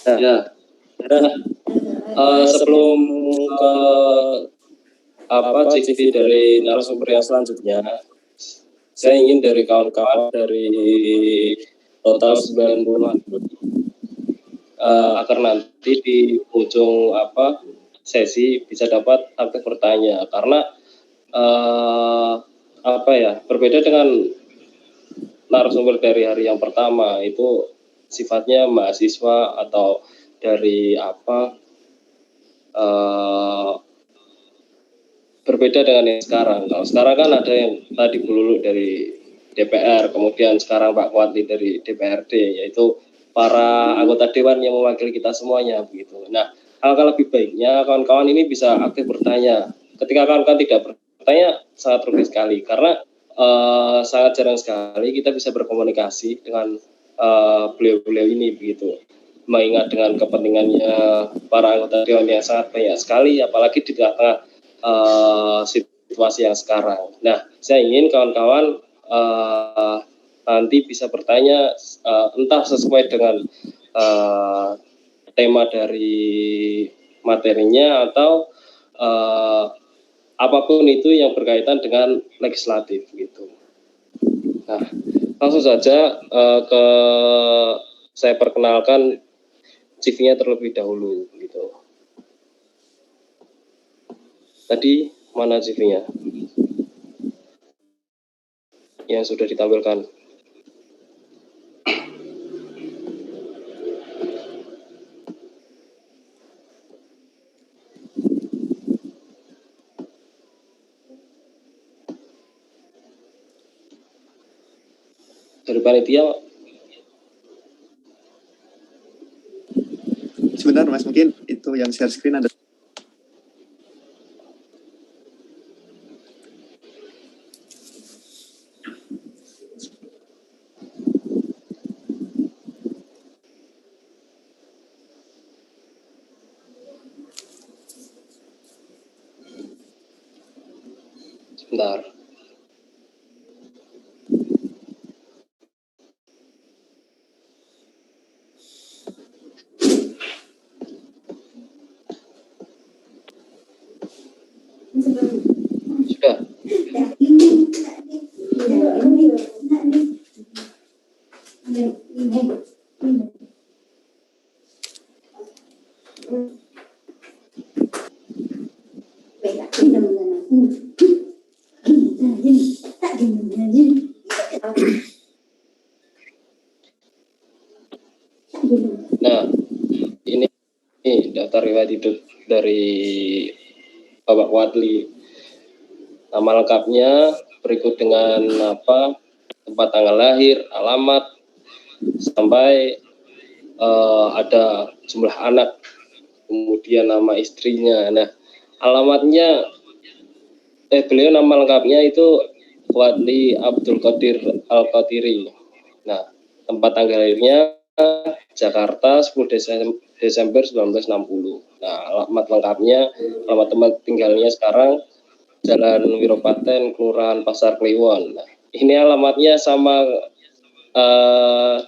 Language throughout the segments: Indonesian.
Nah, Ya, sebelum ke CV dari narasumber yang selanjutnya, saya ingin dari kawan-kawan dari total 90-an agar nanti di ujung sesi bisa dapat aktif bertanya, karena berbeda dengan narasumber dari hari yang pertama, itu sifatnya mahasiswa atau dari berbeda dengan yang sekarang. Kalau sekarang kan ada yang tadi Bu Lulu dari DPR, kemudian sekarang Pak Kuatli dari DPRD, yaitu para anggota dewan yang mewakili kita semuanya begitu. Nah, alangkah lebih baiknya kawan-kawan ini bisa aktif bertanya. Ketika kawan-kawan tidak bertanya, sangat rugi sekali, karena sangat jarang sekali kita bisa berkomunikasi dengan beliau-beliau ini begitu. Mengingat dengan kepentingannya para anggota dewan yang sangat banyak sekali, apalagi di tengah-tengah situasi yang sekarang. Nah, saya ingin kawan-kawan nanti bisa bertanya entah sesuai dengan tema dari materinya atau apapun itu yang berkaitan dengan legislatif gitu. Nah, langsung saja saya perkenalkan CV-nya terlebih dahulu gitu. Tadi mana CV-nya yang sudah ditampilkan? Dari panitia? Sebentar Mas, mungkin itu yang share screen ada. Sebentar. Sudah. Nah, ini daftar riwayat hidup dari Bapak Kuatli. Nama lengkapnya berikut dengan tempat tanggal lahir, alamat, sampai ada jumlah anak, kemudian nama istrinya. Nah, alamatnya beliau nama lengkapnya itu Kuatli Abdul Qadir Al-Qadiri. Nah, tempat tanggal lahirnya Jakarta 10 Desember 1960. Nah, alamat lengkapnya, alamat tempat tinggalnya sekarang Jalan Wiropaten, Kelurahan Pasar Kliwon. Nah, ini alamatnya sama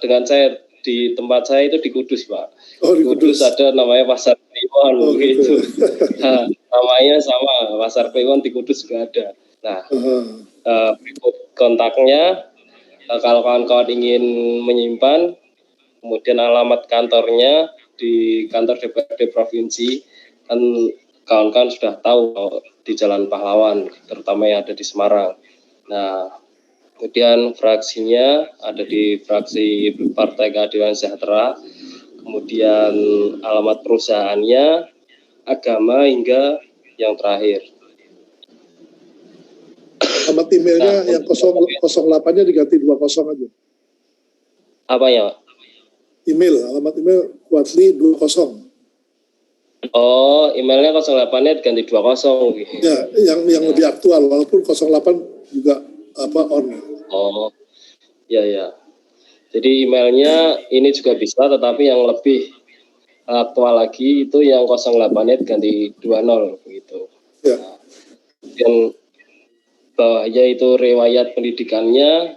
dengan saya. Di tempat saya itu di Kudus, Pak. Oh, di Kudus ada namanya Pasar Kliwon, gitu. Nah, namanya sama, Pasar Kliwon di Kudus juga ada. Nah, berikut kontaknya, kalau kawan-kawan ingin menyimpan, kemudian alamat kantornya di kantor DPRD Provinsi, kan kawan-kawan sudah tahu di Jalan Pahlawan, terutama yang ada di Semarang. Nah, kemudian fraksinya ada di fraksi Partai Keadilan Sejahtera, kemudian alamat perusahaannya, agama, hingga yang terakhir. Alamat emailnya yang 08-nya diganti 20 aja. Apa ya, Pak? Alamat email Kuatli 20. Oh, emailnya 08-nya diganti 20 gitu. Ya, yang lebih aktual, walaupun 08 juga on. Oh, ya. Jadi emailnya ini juga bisa, tetapi yang lebih aktual lagi itu yang 08-nya diganti 20 begitu. Ya. Nah, yang bawahnya itu riwayat pendidikannya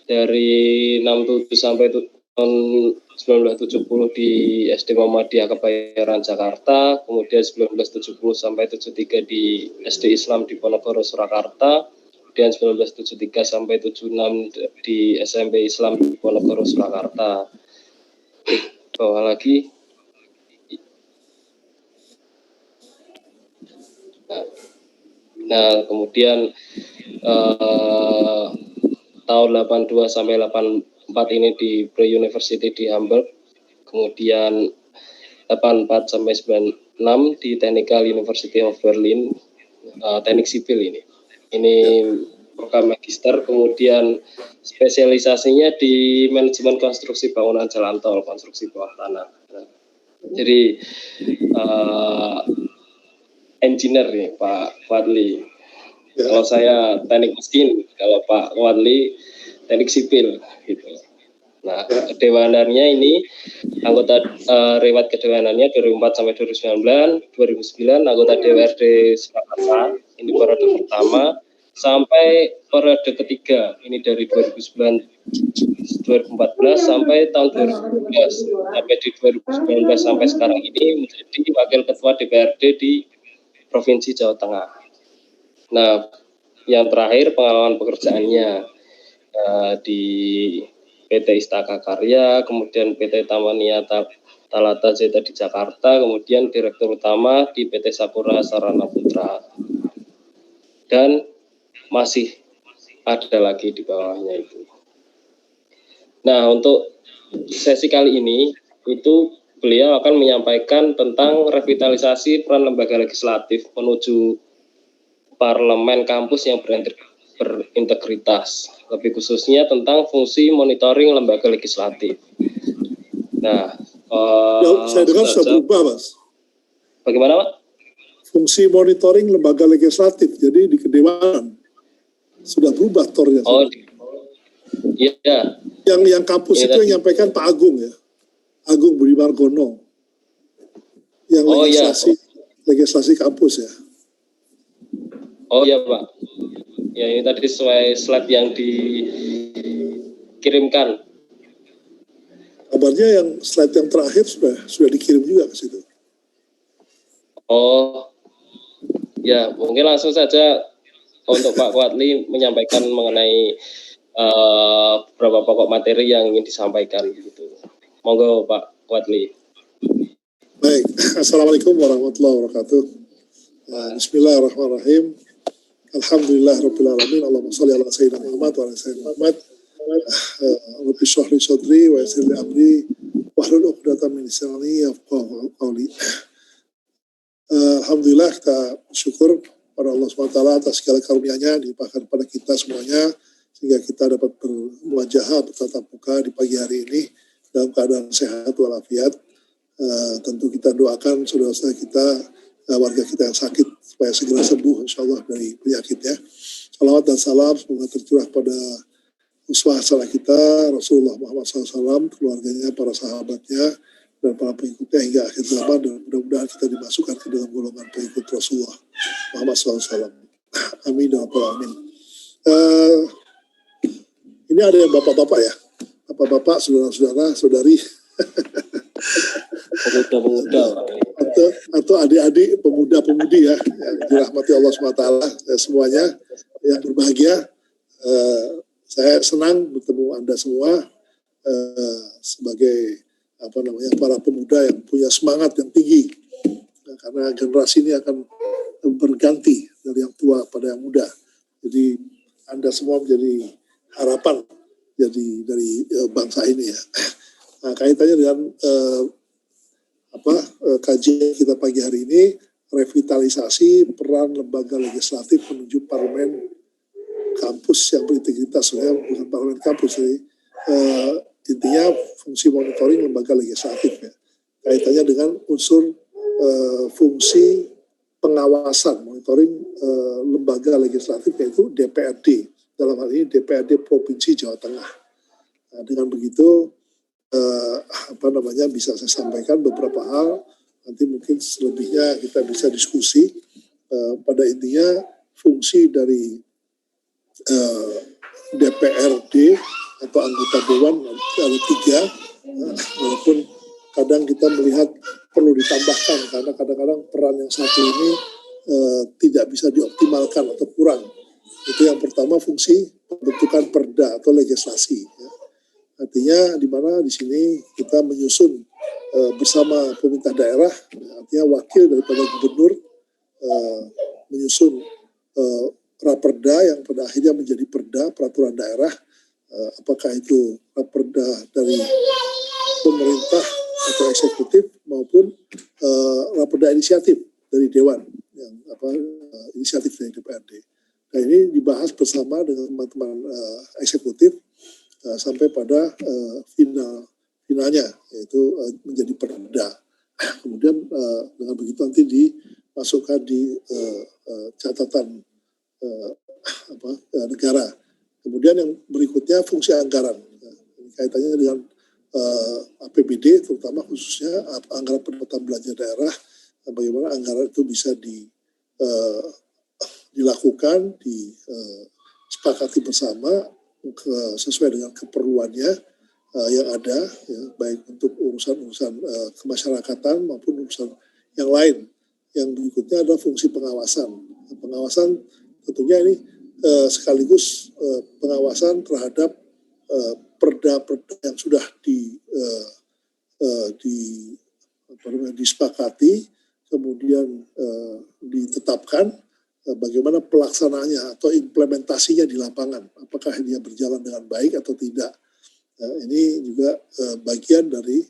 dari 67 sampai 1970 di SD Muhammadiyah Kebayoran Jakarta, kemudian 1970 sampai 73 di SD Islam di Ponorogo Surakarta, kemudian 1973 sampai 76 di SMP Islam di Ponorogo Surakarta. Bawah lagi. Nah, kemudian tahun 82 sampai 84 ini di Bre University di Hamburg, kemudian 84 sampai 96 di Technical University of Berlin, teknik sipil ini. Ini program magister, kemudian spesialisasinya di manajemen konstruksi bangunan jalan tol, konstruksi bawah tanah. Jadi engineer nih Pak Wadli. Kalau saya teknik mesin, kalau Pak Wadli teknik sipil gitu. Nah, kedewanannya ini anggota riwayat kedewanannya 2004 sampai 2009 anggota DPRD Surakarta, ini periode pertama, sampai periode ketiga, ini dari 2014 sampai tahun 2019, sampai di 2019 sampai sekarang ini menjadi wakil ketua DPRD di Provinsi Jawa Tengah. Nah, yang terakhir pengalaman pekerjaannya di PT Istaka Karya, kemudian PT Tamania Talata Zeta di Jakarta, kemudian Direktur Utama di PT Sapura Sarana Putra. Dan masih ada lagi di bawahnya itu. Nah, untuk sesi kali ini itu beliau akan menyampaikan tentang revitalisasi peran lembaga legislatif menuju parlemen kampus yang berintegritas, lebih khususnya tentang fungsi monitoring lembaga legislatif. Nah, saya dengar sudah berubah, Mas. Bagaimana, Pak? Fungsi monitoring lembaga legislatif, jadi di Kedewanan sudah berubah tornya. Oh, iya. Yang kampus itu yang menyampaikan Pak Agung ya, Agung Budi Margono, yang legislasi kampus ya. Oh iya Pak, ya ini tadi sesuai slide yang dikirimkan. Kabarnya yang slide yang terakhir sudah dikirim juga ke situ. Oh, ya mungkin langsung saja untuk Pak Wadli menyampaikan mengenai beberapa pokok materi yang ingin disampaikan gitu. Monggo Pak Wadli. Baik, Assalamualaikum warahmatullahi wabarakatuh. Bismillahirrahmanirrahim. Alhamdulillahirabbil alamin. Allahumma shalli ala sayyidina Muhammad wa ala sayyidina Muhammad. Rabbi shrah li sadri wa yassir li amri wahlul 'uqdatam min lisani yafqahu qawli. Alhamdulillah, kita bersyukur pada Allah SWT atas segala karunia-Nya dilimpahkan kepada kita semuanya, sehingga kita dapat bermuajahah, bertatap muka di pagi hari ini dalam keadaan sehat walafiat. Tentu kita doakan saudara-saudara kita, warga kita yang sakit supaya segera sembuh insyaallah dari penyakitnya. Salawat dan salam semoga tercurah pada uswah hasanah kita Rasulullah Muhammad SAW, keluarganya, para sahabatnya, dan para pengikutnya hingga akhir zaman, dan mudah-mudahan kita dimasukkan ke dalam golongan pengikut Rasulullah Muhammad SAW. Amin ya rabbal alamin. Ini ada yang bapak-bapak ya, bapak-bapak, saudara-saudara, saudari. Pemuda-pemuda atau adik-adik, pemuda-pemudi ya, yang dirahmati Allah SWT semuanya yang berbahagia. Saya senang bertemu Anda semua sebagai para pemuda yang punya semangat yang tinggi, karena generasi ini akan berganti dari yang tua pada yang muda. Jadi Anda semua menjadi harapan dari bangsa ini ya. Nah, kaitannya dengan kajian kita pagi hari ini, revitalisasi peran lembaga legislatif menuju parlemen kampus yang berintegritas, sebenarnya bukan parlemen kampus, jadi intinya fungsi monitoring lembaga legislatif ya. Kaitannya dengan unsur fungsi pengawasan monitoring lembaga legislatif, yaitu DPRD, dalam hal ini DPRD Provinsi Jawa Tengah. Nah, dengan begitu bisa saya sampaikan beberapa hal, nanti mungkin selebihnya kita bisa diskusi. Pada intinya fungsi dari DPRD atau anggota dewan ada 3, walaupun kadang kita melihat perlu ditambahkan karena kadang-kadang peran yang satu ini tidak bisa dioptimalkan atau kurang. Itu yang pertama, fungsi pembentukan perda atau legislasi. Ya. Artinya di mana di sini kita menyusun bersama pemerintah daerah, artinya wakil daripada gubernur menyusun raperda yang pada akhirnya menjadi perda peraturan daerah, apakah itu raperda dari pemerintah atau eksekutif maupun raperda inisiatif dari dewan yang inisiatif dari DPRD. Nah ini dibahas bersama dengan teman-teman eksekutif sampai pada finalnya, yaitu menjadi perda. Kemudian dengan begitu nanti dimasukkan di catatan negara. Kemudian yang berikutnya fungsi anggaran, kaitannya dengan APBD, terutama khususnya anggaran pendapatan belanja daerah, bagaimana anggaran itu bisa dilakukan, disepakati bersama sesuai dengan keperluannya yang ada, ya, baik untuk urusan-urusan kemasyarakatan maupun urusan yang lain. Yang berikutnya adalah fungsi pengawasan. Pengawasan tentunya ini sekaligus pengawasan terhadap perda-perda yang sudah disepakati, kemudian ditetapkan, bagaimana pelaksanaannya atau implementasinya di lapangan, apakah dia berjalan dengan baik atau tidak. Ini juga bagian dari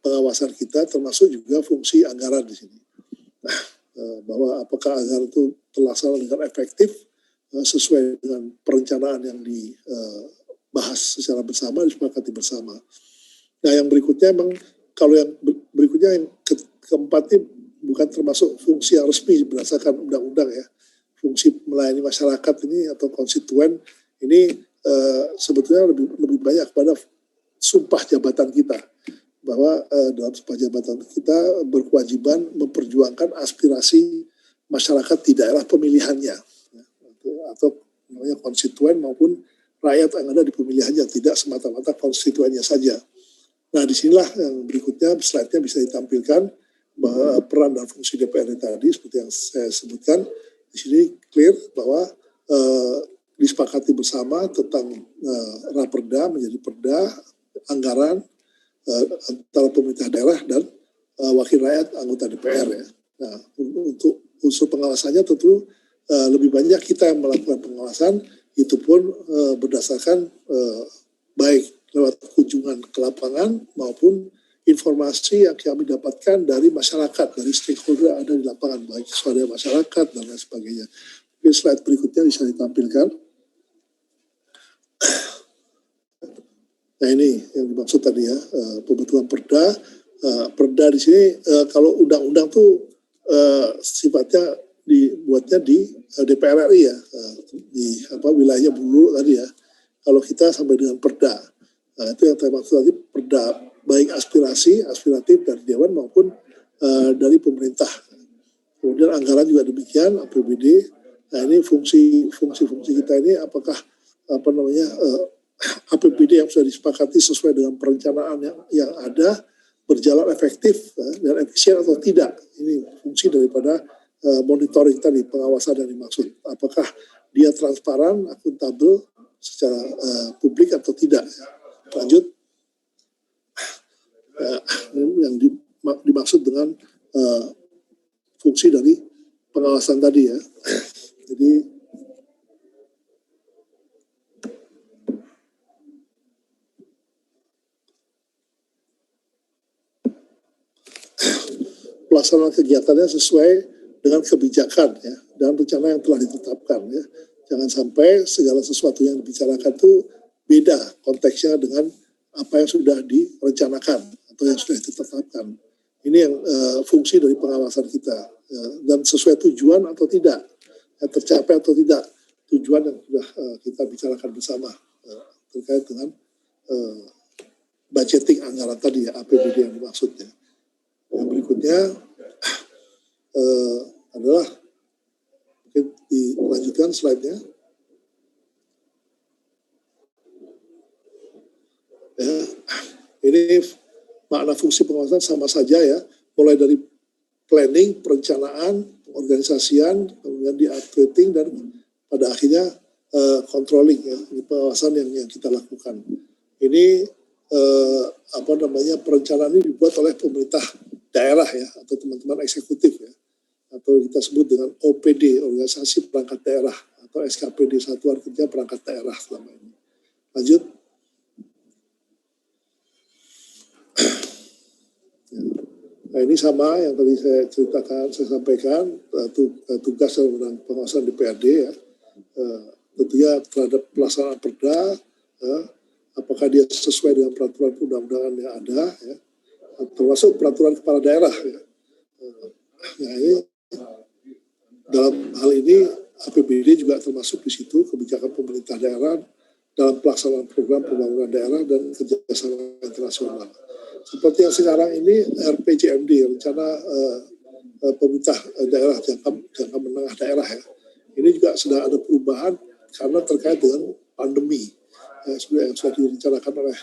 pengawasan kita, termasuk juga fungsi anggaran di sini. Bahwa apakah anggaran itu terlaksana dengan efektif sesuai dengan perencanaan yang dibahas secara bersama, disepakati bersama. Nah yang berikutnya memang kalau yang berikutnya yang keempat ini bukan termasuk fungsi yang resmi berdasarkan undang-undang ya. Fungsi melayani masyarakat ini atau konstituen ini sebetulnya lebih banyak pada sumpah jabatan kita. Bahwa dalam sumpah jabatan kita berkewajiban memperjuangkan aspirasi masyarakat di daerah pemilihannya. Ya, atau namanya konstituen maupun rakyat yang ada di pemilihannya, tidak semata-mata konstituennya saja. Nah disinilah yang berikutnya, slide-nya bisa ditampilkan, bahwa peran dan fungsi DPRD tadi seperti yang saya sebutkan di sini clear bahwa disepakati bersama tentang raperda menjadi perda, anggaran antara pemerintah daerah dan wakil rakyat anggota DPR ya. Nah untuk unsur pengawasannya tentu lebih banyak kita yang melakukan pengawasan, itu pun berdasarkan baik lewat kunjungan ke lapangan maupun informasi yang kami dapatkan dari masyarakat, dari stakeholder yang ada di lapangan, baik swadaya masyarakat dan lain sebagainya. Mungkin slide berikutnya bisa ditampilkan. Nah ini yang dimaksud tadi ya, pembentukan perda. Perda di sini kalau undang-undang tuh sifatnya dibuatnya di DPR RI ya, di wilayahnya dulu tadi ya. Kalau kita sampai dengan perda, nah itu yang saya maksud tadi, perda baik aspiratif dari dewan maupun dari pemerintah. Kemudian anggaran juga demikian, APBD. Nah ini fungsi kita ini apakah APBD yang sudah disepakati sesuai dengan perencanaan yang ada berjalan efektif dan efisien atau tidak. Ini fungsi daripada monitoring tadi, pengawasan yang dimaksud. Apakah dia transparan, akuntabel secara publik atau tidak. Lanjut. Yang dimaksud dengan fungsi dari pengawasan tadi ya. Jadi pelaksanaan kegiatannya sesuai dengan kebijakan ya dan rencana yang telah ditetapkan ya. Jangan sampai segala sesuatu yang dibicarakan itu beda konteksnya dengan apa yang sudah direncanakan atau yang sudah ditetapkan. Ini yang fungsi dari pengawasan kita ya, dan sesuai tujuan atau tidak, ya, tercapai atau tidak tujuan yang sudah kita bicarakan bersama terkait dengan budgeting anggaran tadi ya, APBD yang dimaksudnya. Yang berikutnya adalah mungkin dilanjutkan slide-nya. Ya. Ini makna fungsi pengawasan sama saja ya, mulai dari planning, perencanaan, pengorganisasian, kemudian di updating dan pada akhirnya controlling ya, ini pengawasan yang kita lakukan. Ini perencanaan ini dibuat oleh pemerintah daerah ya, atau teman-teman eksekutif ya, atau kita sebut dengan OPD, organisasi perangkat daerah, atau SKPD, Satuan Kerja Perangkat Daerah selama ini. Lanjut. Nah ini sama yang tadi saya ceritakan, saya sampaikan, tugas dan pengawasan DPRD ya, tentunya terhadap pelaksanaan perda, ya, apakah dia sesuai dengan peraturan undang-undangan yang ada, ya, termasuk peraturan kepala daerah. Ya. Nah ini dalam hal ini APBD juga termasuk di situ, kebijakan pemerintah daerah dalam pelaksanaan program pembangunan daerah dan kerjasama internasional. Seperti yang sekarang ini RPJMD, rencana pemerintah daerah jangka menengah daerah ya. Ini juga sudah ada perubahan karena terkait dengan pandemi yang sudah direncanakan oleh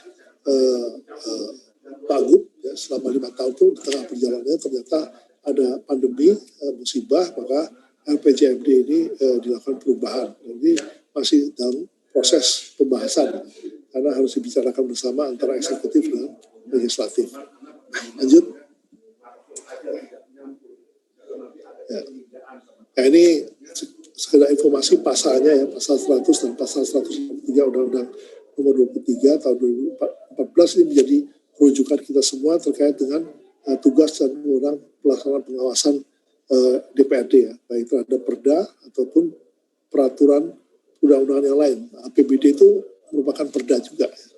Pak Gub ya, selama 5 tahun itu di tengah perjalanannya ternyata ada pandemi musibah, maka RPJMD ini dilakukan perubahan. Jadi masih dalam proses pembahasan karena harus dibicarakan bersama antara eksekutif dan legislatif. Lanjut. Ya. Nah ini sekedar informasi pasalnya ya, pasal 100 dan pasal 103 Undang-Undang Nomor 23 tahun 2014 ini menjadi rujukan kita semua terkait dengan tugas dan wewenang pelaksanaan pengawasan DPRD ya, baik terhadap perda ataupun peraturan undang-undangan yang lain. APBD itu merupakan perda juga ya,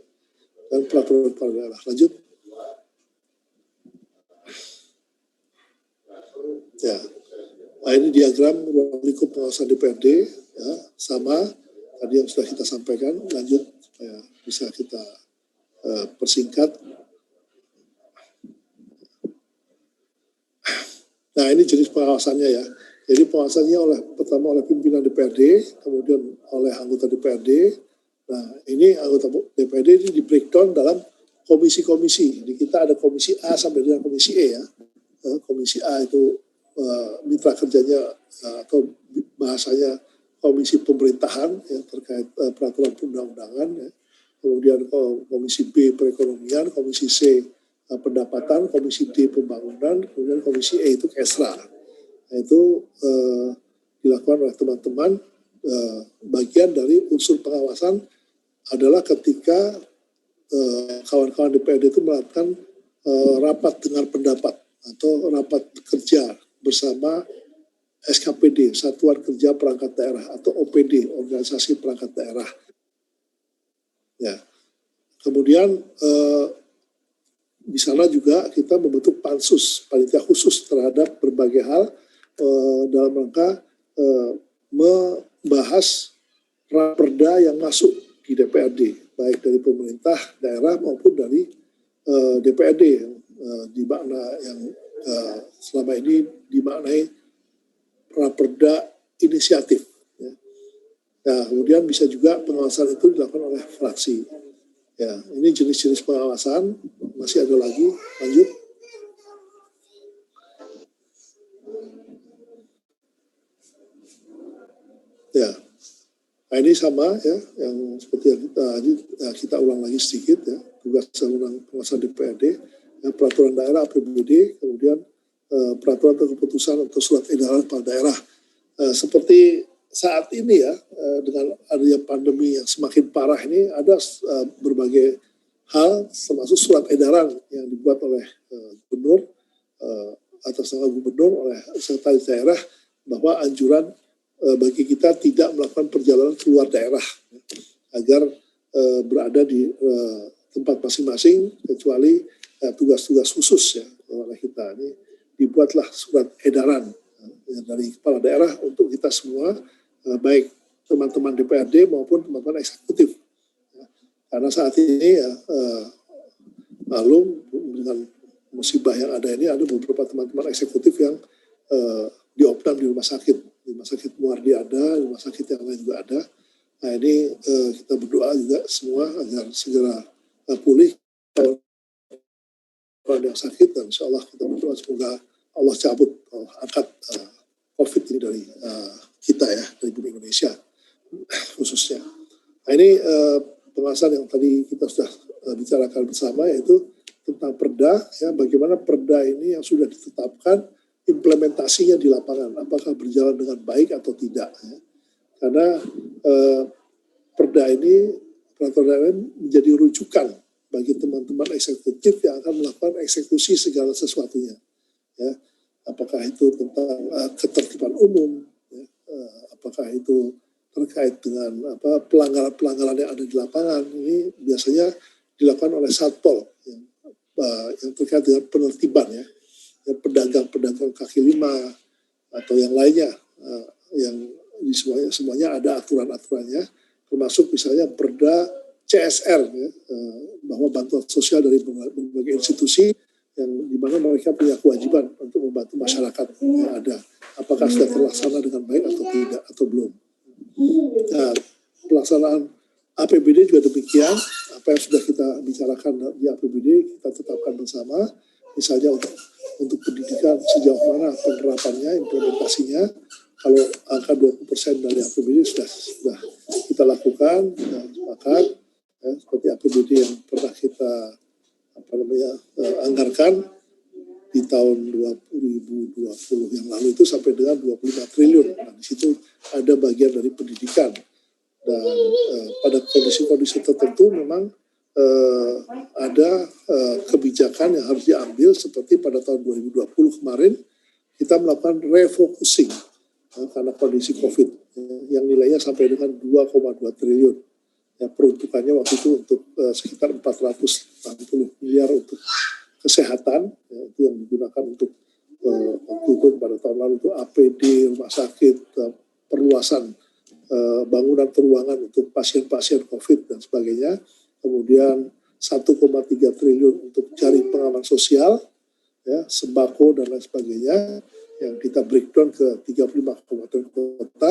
dan peraturan kepala daerah. Lanjut. Ya. Nah, ini diagram ruang lingkup pengawasan DPRD ya, sama tadi yang sudah kita sampaikan. Lanjut supaya bisa kita persingkat. Nah, ini jenis pengawasannya ya. Jadi pengawasannya pertama oleh pimpinan DPRD, kemudian oleh anggota DPRD. Nah, ini anggota DPRD ini di breakdown dalam komisi-komisi. Di kita ada komisi A sampai dengan komisi E ya. Komisi A itu mitra kerjanya atau bahasanya komisi pemerintahan ya, terkait peraturan perundang-undangan ya. Kemudian komisi B perekonomian, komisi C pendapatan, komisi D pembangunan, kemudian komisi E itu kesra. Nah, itu dilakukan oleh teman-teman. Bagian dari unsur pengawasan adalah ketika kawan-kawan DPRD itu melakukan rapat dengar pendapat atau rapat kerja bersama SKPD, Satuan Kerja Perangkat Daerah, atau OPD, Organisasi Perangkat Daerah. Ya. Kemudian di sana juga kita membentuk pansus, panitia khusus terhadap berbagai hal dalam rangka membahas raperda yang masuk di DPRD, baik dari pemerintah daerah maupun dari DPRD yang dimakna yang selama ini dimaknai raperda inisiatif. Ya. Nah, kemudian bisa juga pengawasan itu dilakukan oleh fraksi. Ya, ini jenis-jenis pengawasan, masih ada lagi. Lanjut. Ya, nah ini sama ya, yang seperti yang kita ulang lagi sedikit ya, tugas dan pengawasan DPRD, ya, peraturan daerah APBD, kemudian peraturan atau keputusan atau surat edaran kepala daerah. Seperti saat ini ya, dengan adanya pandemi yang semakin parah ini, ada berbagai hal, termasuk surat edaran yang dibuat oleh gubernur, atas nama gubernur oleh sekretaris daerah, bahwa anjuran bagi kita tidak melakukan perjalanan keluar daerah, agar berada di tempat masing-masing, kecuali tugas-tugas khusus ya oleh kita. Ini dibuatlah surat edaran dari kepala daerah untuk kita semua, baik teman-teman DPRD maupun teman-teman eksekutif. Karena saat ini ya malum dengan musibah yang ada ini, ada beberapa teman-teman eksekutif yang diopnam di rumah sakit Muardi ada, di rumah sakit yang lain juga ada. Nah ini kita berdoa juga semua agar segera pulih, orang yang sakit, dan insya Allah kita berdoa semoga Allah cabut, angkat COVID ini dari kita ya, dari bumi Indonesia khususnya. Nah ini pembahasan yang tadi kita sudah bicarakan bersama, yaitu tentang perda, ya, bagaimana perda ini yang sudah ditetapkan implementasinya di lapangan, apakah berjalan dengan baik atau tidak. Ya. Karena perda ini, peraturan ini menjadi rujukan bagi teman-teman eksekutif yang akan melakukan eksekusi segala sesuatunya. Ya. Apakah itu tentang ketertiban umum, ya. Apakah itu terkait dengan pelanggaran-pelanggaran yang ada di lapangan, ini biasanya dilakukan oleh Satpol yang terkait dengan penertiban, ya pedagang-pedagang kaki lima atau yang lainnya, yang di semuanya ada aturan-aturannya, termasuk misalnya perda CSR, ya, bahwa bantuan sosial dari berbagai institusi yang dimana mereka punya kewajiban untuk membantu masyarakat yang ada, apakah sudah terlaksana dengan baik atau tidak atau belum. Nah, pelaksanaan APBD juga demikian, apa yang sudah kita bicarakan di APBD kita tetapkan bersama, misalnya untuk pendidikan sejauh mana penerapannya, implementasinya. Kalau angka 20% dari APBD sudah kita lakukan, kita sepakat, ya, seperti APBD yang pernah kita anggarkan di tahun 2020 yang lalu itu sampai dengan 25 triliun. Nah, di situ ada bagian dari pendidikan. Dan pada kondisi-kondisi tertentu memang ada kebijakan yang harus diambil, seperti pada tahun 2020 kemarin kita melakukan refocusing karena kondisi COVID yang nilainya sampai dengan 2,2 triliun. Ya, peruntukannya waktu itu untuk sekitar 460 miliar untuk kesehatan, ya, itu yang digunakan untuk waktu itu pada tahun lalu itu APD, rumah sakit, perluasan bangunan ruangan untuk pasien-pasien COVID dan sebagainya. Kemudian 1,3 triliun untuk jaring pengaman sosial, ya, sembako dan lain sebagainya, yang kita breakdown ke 35 kabupaten kota,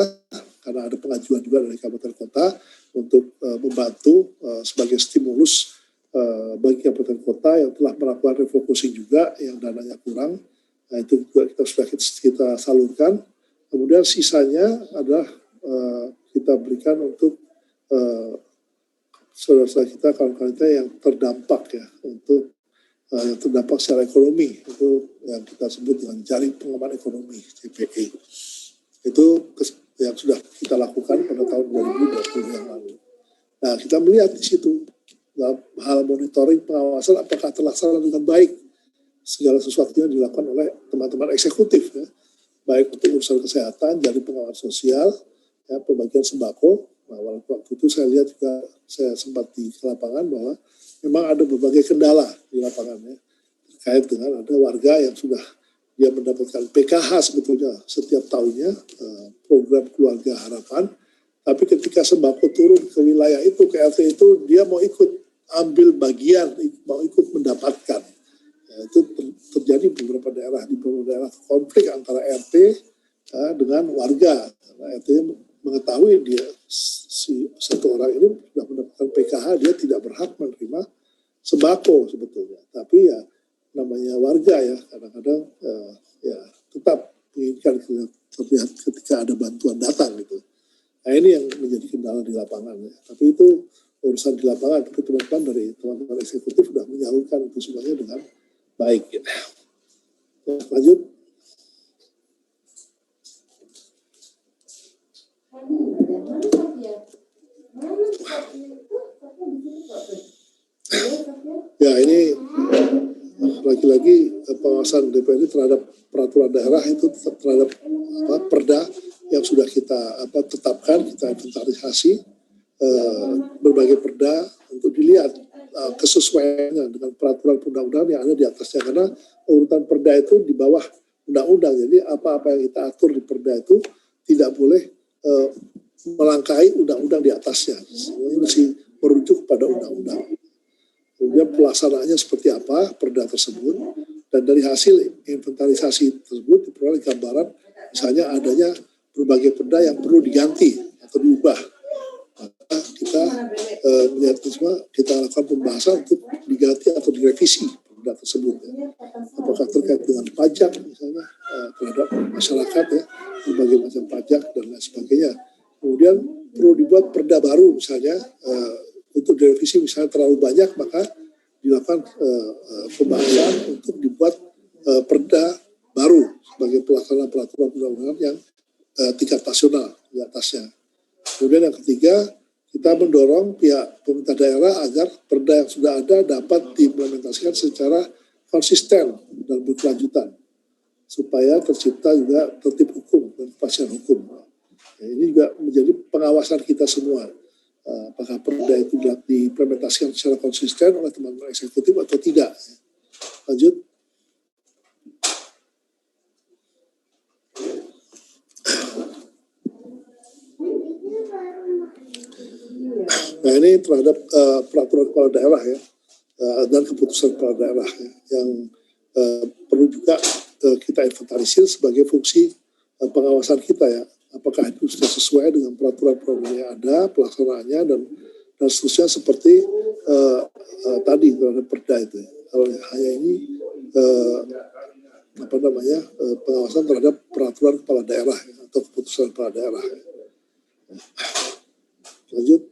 karena ada pengajuan juga dari kabupaten kota untuk membantu sebagai stimulus bagi kabupaten kota yang telah melakukan refocusing juga, yang dananya kurang. Nah, itu juga kita salurkan. Kemudian sisanya adalah kita berikan untuk saudara-saudara kita, kawan-kawan kita yang terdampak, ya, untuk yang terdampak secara ekonomi, itu yang kita sebut dengan jaring pengaman ekonomi JPE. Itu yang sudah kita lakukan pada tahun 2020 yang lalu. Nah, kita melihat di situ dalam hal monitoring pengawasan apakah terlaksana dengan baik segala sesuatunya dilakukan oleh teman-teman eksekutif, ya, baik untuk urusan kesehatan, jaring pengaman sosial, ya, pembagian sembako. Nah, waktu itu saya lihat juga, saya sempat di lapangan bahwa memang ada berbagai kendala di lapangannya terkait dengan ada warga yang sudah dia mendapatkan PKH sebetulnya setiap tahunnya, program keluarga harapan, tapi ketika sembako turun ke wilayah itu, ke RT itu, dia mau ikut ambil bagian, mau ikut mendapatkan. Ya, itu terjadi di beberapa daerah konflik antara RT dengan warga, karena RT mengetahui dia si satu orang ini sudah mendapatkan PKH, dia tidak berhak menerima sembako sebetulnya. Tapi ya namanya warga, ya, kadang-kadang ya tetap menginginkan terlihat ketika ada bantuan datang gitu. Nah, ini yang menjadi kendala di lapangan, ya. Tapi itu urusan di lapangan, tapi teman-teman dari teman-teman eksekutif sudah menyalurkan itu semuanya dengan baik. Ya. Lanjut. Ya, ini lagi-lagi pengawasan DPR terhadap peraturan daerah itu terhadap perda yang sudah kita tetapkan, kita inventarisasi berbagai perda untuk dilihat kesesuaiannya dengan peraturan undang-undang yang ada di atasnya, karena urutan perda itu di bawah undang-undang. Jadi apa-apa yang kita atur di perda itu tidak boleh melangkahi undang-undang di atasnya. Semuanya mesti merujuk pada undang-undang. Kemudian pelaksanaannya seperti apa perda tersebut, dan dari hasil inventarisasi tersebut diperoleh gambaran misalnya adanya berbagai perda yang perlu diganti atau diubah. Maka kita melihat itu semua, kita lakukan pembahasan untuk diganti atau direvisi perda tersebut. Ya. Apakah terkait dengan pajak misalnya terhadap masyarakat ya, berbagai macam pajak dan lain sebagainya. Kemudian perlu dibuat perda baru misalnya untuk direvisi misalnya terlalu banyak, maka dilakukan pembahasan untuk dibuat perda baru sebagai pelaksana peraturan undang-undangan yang tingkat nasional di atasnya. Kemudian yang ketiga, kita mendorong pihak pemerintah daerah agar perda yang sudah ada dapat diimplementasikan secara konsisten dan berkelanjutan supaya tercipta juga tertib hukum dan kepastian hukum. Nah, ini juga menjadi pengawasan kita semua. Apakah perda itu diimplementasikan secara konsisten oleh teman-teman eksekutif atau tidak. Lanjut. Nah ini terhadap peraturan kepala daerah ya, dan keputusan kepala daerah ya, yang perlu juga kita inventarisir sebagai fungsi pengawasan kita ya. Apakah itu sudah sesuai dengan peraturan-peraturan yang ada, pelaksanaannya dan seterusnya seperti tadi terhadap perda itu. Kalau hanya ini pengawasan terhadap peraturan kepala daerah ya, atau keputusan kepala daerah. Ya. Lanjut.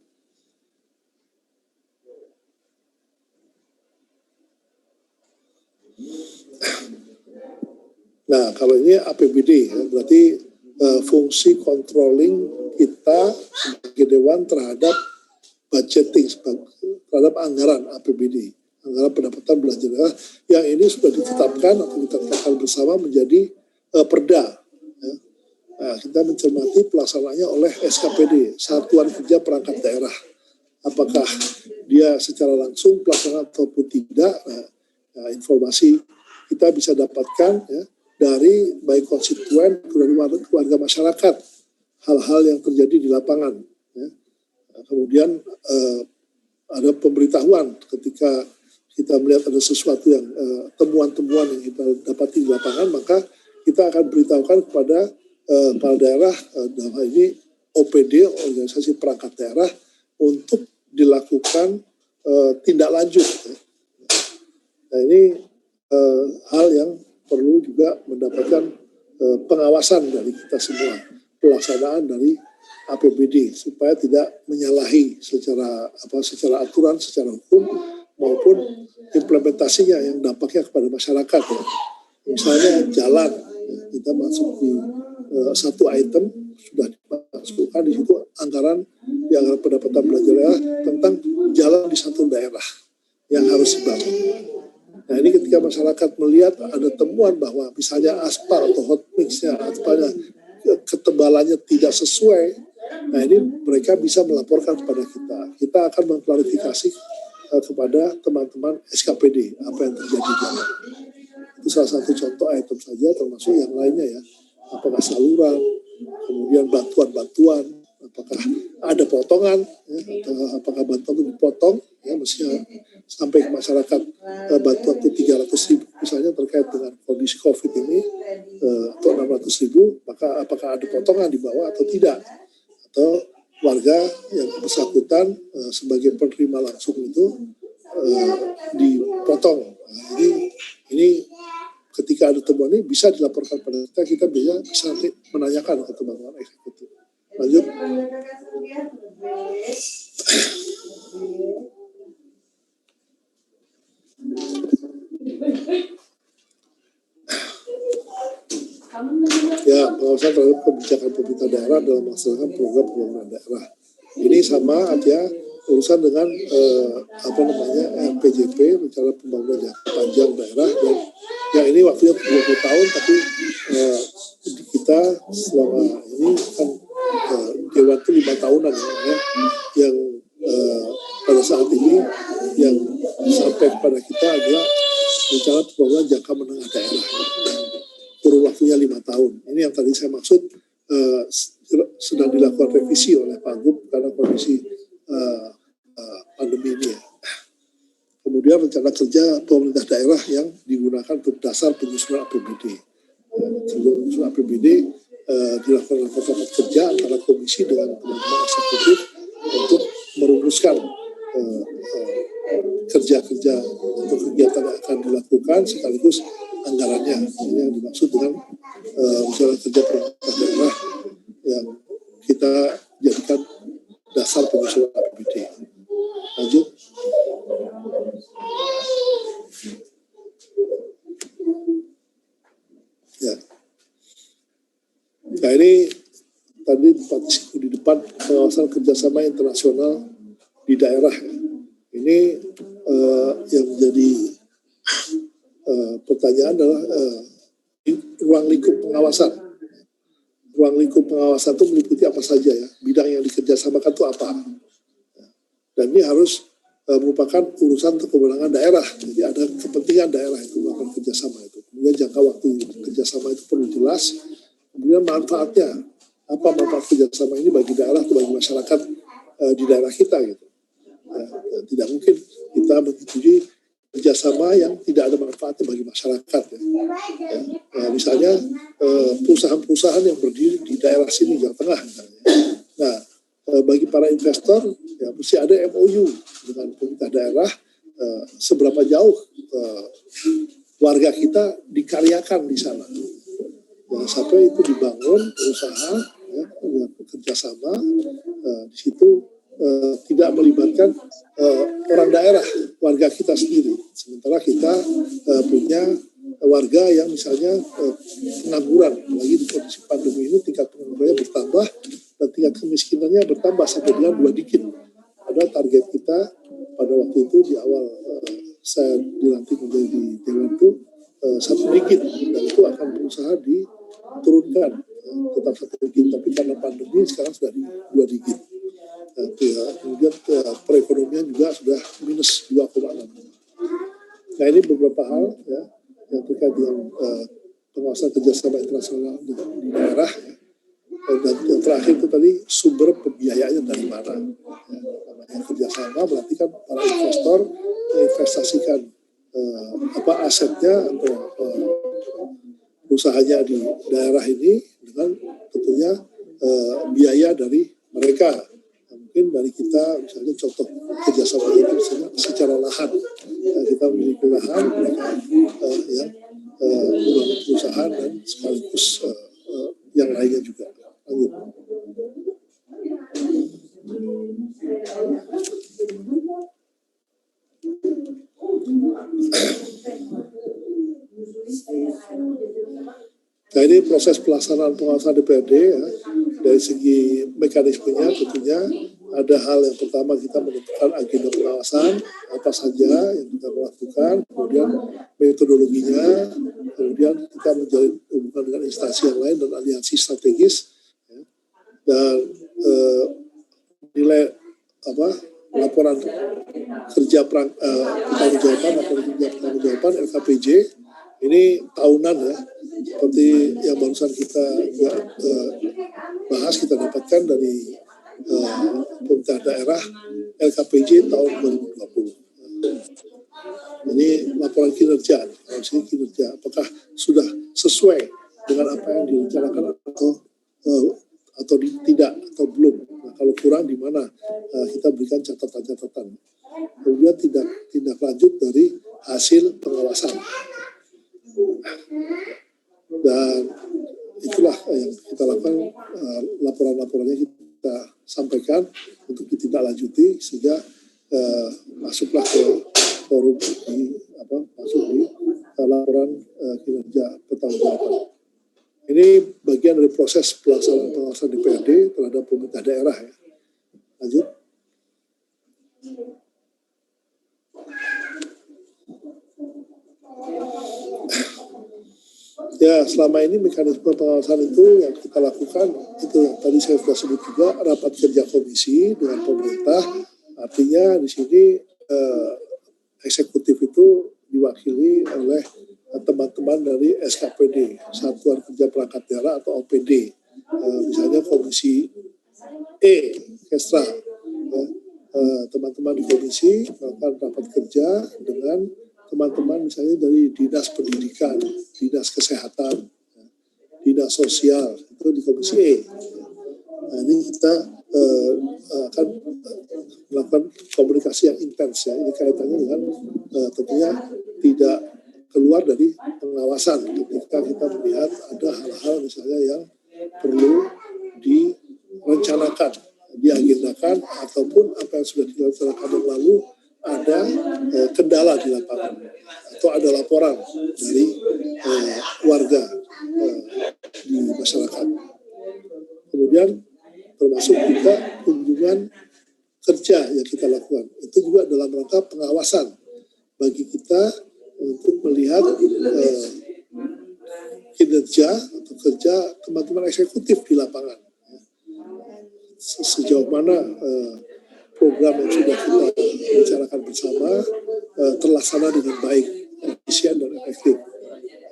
Nah, kalau ini APBD, ya, berarti fungsi controlling kita sebagai Dewan terhadap budgeting, terhadap anggaran APBD, anggaran pendapatan belanja daerah, yang ini sudah ditetapkan atau kita tetapkan bersama menjadi perda. Ya. Nah, kita mencermati pelaksanaannya oleh SKPD, Satuan Kerja Perangkat Daerah. Apakah dia secara langsung pelaksanaan ataupun tidak, nah, informasi kita bisa dapatkan ya, dari baik konstituen, keluarga masyarakat, hal-hal yang terjadi di lapangan. Ya. Kemudian ada pemberitahuan ketika kita melihat ada sesuatu yang temuan-temuan yang kita dapati di lapangan, maka kita akan beritahukan kepada kepala daerah, dalam hal ini OPD, organisasi perangkat daerah, untuk dilakukan tindak lanjut. Ya. Nah ini hal yang perlu juga mendapatkan pengawasan dari kita semua, pelaksanaan dari APBD supaya tidak menyalahi secara aturan, secara hukum maupun implementasinya yang dampaknya kepada masyarakat. Ya. Misalnya jalan, ya, kita masuk di satu item sudah dimasukkan di situ anggaran pendapatan belanja daerah tentang jalan di satu daerah yang harus dibangun. Nah ini ketika masyarakat melihat ada temuan bahwa misalnya aspal atau hot mixnya, aspalnya ketebalannya tidak sesuai, nah ini mereka bisa melaporkan kepada kita. Kita akan mengklarifikasi kepada teman-teman SKPD apa yang terjadi di sana. Itu salah satu contoh item saja, termasuk yang lainnya ya. Apakah saluran, kemudian bantuan-bantuan, apakah ada potongan, ya, atau apakah bantuan itu dipotong, ya mestinya sampai ke masyarakat bantuan itu 300.000 misalnya terkait dengan kondisi COVID ini atau 600.000, maka apakah ada potongan di bawah atau tidak, atau warga yang bersangkutan sebagai penerima langsung itu dipotong. Nah, ini ketika ada temuan ini bisa dilaporkan pada kita bisa nanti menanyakan ke teman-teman eksekutif. Lanjut. Ya, pengawasan terhadap kebijakan pemerintah daerah dalam melaksanakan program pembangunan daerah. Ini sama aja urusan dengan RPJP, rencana pembangunan jangka panjang daerah, dan yang ini waktunya 20 tahun, tapi kita selama ini kan Dewan itu 5 tahunan ya, yang pada saat ini yang sampai kepada kita adalah rencana pembangunan jangka menengah daerah yang kurun waktunya 5 tahun. Ini yang tadi saya maksud sedang dilakukan revisi oleh Pak Gub karena kondisi pandemi ini ya. Kemudian rencana kerja pemerintah daerah yang digunakan untuk dasar penyusunan APBD. Sebelum penyusunan APBD dilakukan rapat kerja antara komisi dengan teman-teman eksekutif untuk merumuskan kerja-kerja atau kegiatan yang akan dilakukan sekaligus anggarannya. Ini yang dimaksud dengan misalnya kerja perangkat daerah yang kita jadikan dasar penyusunan APBD. Lanjut. Ya. Nah ini tadi di depan pengawasan kerjasama internasional di daerah. Ini yang menjadi pertanyaan adalah ruang lingkup pengawasan. Ruang lingkup pengawasan itu meliputi apa saja ya? Bidang yang dikerjasamakan itu apa? Dan ini harus merupakan urusan atau kewenangan daerah. Jadi ada kepentingan daerah itu melakukan kerjasama itu. Kemudian jangka waktu kerjasama itu perlu jelas. Kemudian manfaatnya, apa manfaat kerjasama ini bagi daerah atau bagi masyarakat di daerah kita gitu. Tidak mungkin kita menyetujui kerjasama yang tidak ada manfaatnya bagi masyarakat. Misalnya perusahaan-perusahaan yang berdiri di daerah sini, Jawa Tengah. Nah, bagi para investor, ya mesti ada MOU dengan pemerintah daerah seberapa jauh warga kita dikaryakan di sana. Jangan sampai itu dibangun usaha, ya, kerjasama di situ tidak melibatkan orang daerah, warga kita sendiri. Sementara kita punya warga yang misalnya pengangguran, apalagi di kondisi pandemi ini tingkat penganggurannya bertambah dan tingkat kemiskinannya bertambah sampai dengan 2 digit. Ada target kita pada waktu itu di awal saya dilantik menjadi dewan itu 1 digit, dan itu akan berusaha diturunkan tetap 1 digit, tapi karena pandemi sekarang sudah di 2 digit. Kemudian perekonomian juga sudah minus 2,6. Nah ini beberapa hal ya yang terkait dengan pengawasan kerjasama internasional di daerah. Dan yang terakhir itu tadi sumber pembiayaannya dari mana. Namanya kerjasama berarti kan para investor menginvestasikan asetnya atau usahanya di daerah ini dengan tentunya biaya dari mereka. Mungkin dari kita misalnya contoh kerjasama itu misalnya secara lahan, kita memiliki lahan, mereka yang membangun perusahaan dan sekaligus yang lainnya juga. Lanjut. Nah ini proses pelaksanaan pengawasan DPRD ya. Dari segi mekanismenya tentunya ada hal yang pertama kita menentukan agenda pengawasan apa saja yang kita lakukan, kemudian metodologinya, kemudian kita menjalin hubungan dengan instansi yang lain dan aliansi strategis, ya. Dan nilai laporan kerja pertanggungjawaban LKPJ ini tahunan ya, seperti yang barusan kita bahas, kita dapatkan dari pemerintah daerah LKPJ tahun 2020. Ini laporan kinerja, apakah sudah sesuai dengan apa yang direncanakan atau tidak atau belum. Nah, kalau kurang di mana kita berikan catatan-catatan. Kemudian tindak lanjut dari hasil pengawasan. Dan itulah yang kita lakukan, laporan-laporannya kita sampaikan untuk ditindaklanjuti sehingga masuklah ke forum masuk di laporan kinerja pertanggungjawaban. Ini bagian dari proses pelaksanaan pengawasan DPRD terhadap pemerintah daerah ya. Lanjut. Ya, selama ini mekanisme pengawasan itu yang kita lakukan, itu yang tadi saya sudah sebut juga, rapat kerja komisi dengan pemerintah. Artinya di sini eksekutif itu diwakili oleh teman-teman dari SKPD, Satuan Kerja Perangkat Daerah atau OPD. Misalnya Komisi E, Kestra. Teman-teman di komisi melakukan rapat kerja dengan teman-teman misalnya dari Dinas Pendidikan, Dinas Kesehatan, Dinas Sosial, itu di Komisi E. Nah, ini kita akan melakukan komunikasi yang intens ya. Ini kaitannya dengan tentunya tidak keluar dari pengawasan ketika kita melihat ada hal-hal misalnya yang perlu direncanakan, diagendakan, ataupun apa yang sudah dilaksanakan yang lalu ada kendala di lapangan atau ada laporan dari warga di masyarakat. Kemudian termasuk juga kunjungan kerja yang kita lakukan. Itu juga dalam rangka pengawasan bagi kita untuk melihat kinerja atau kerja teman-teman eksekutif di lapangan. Sejauh mana program yang sudah kita bicarakan bersama terlaksana dengan baik, efisien dan efektif.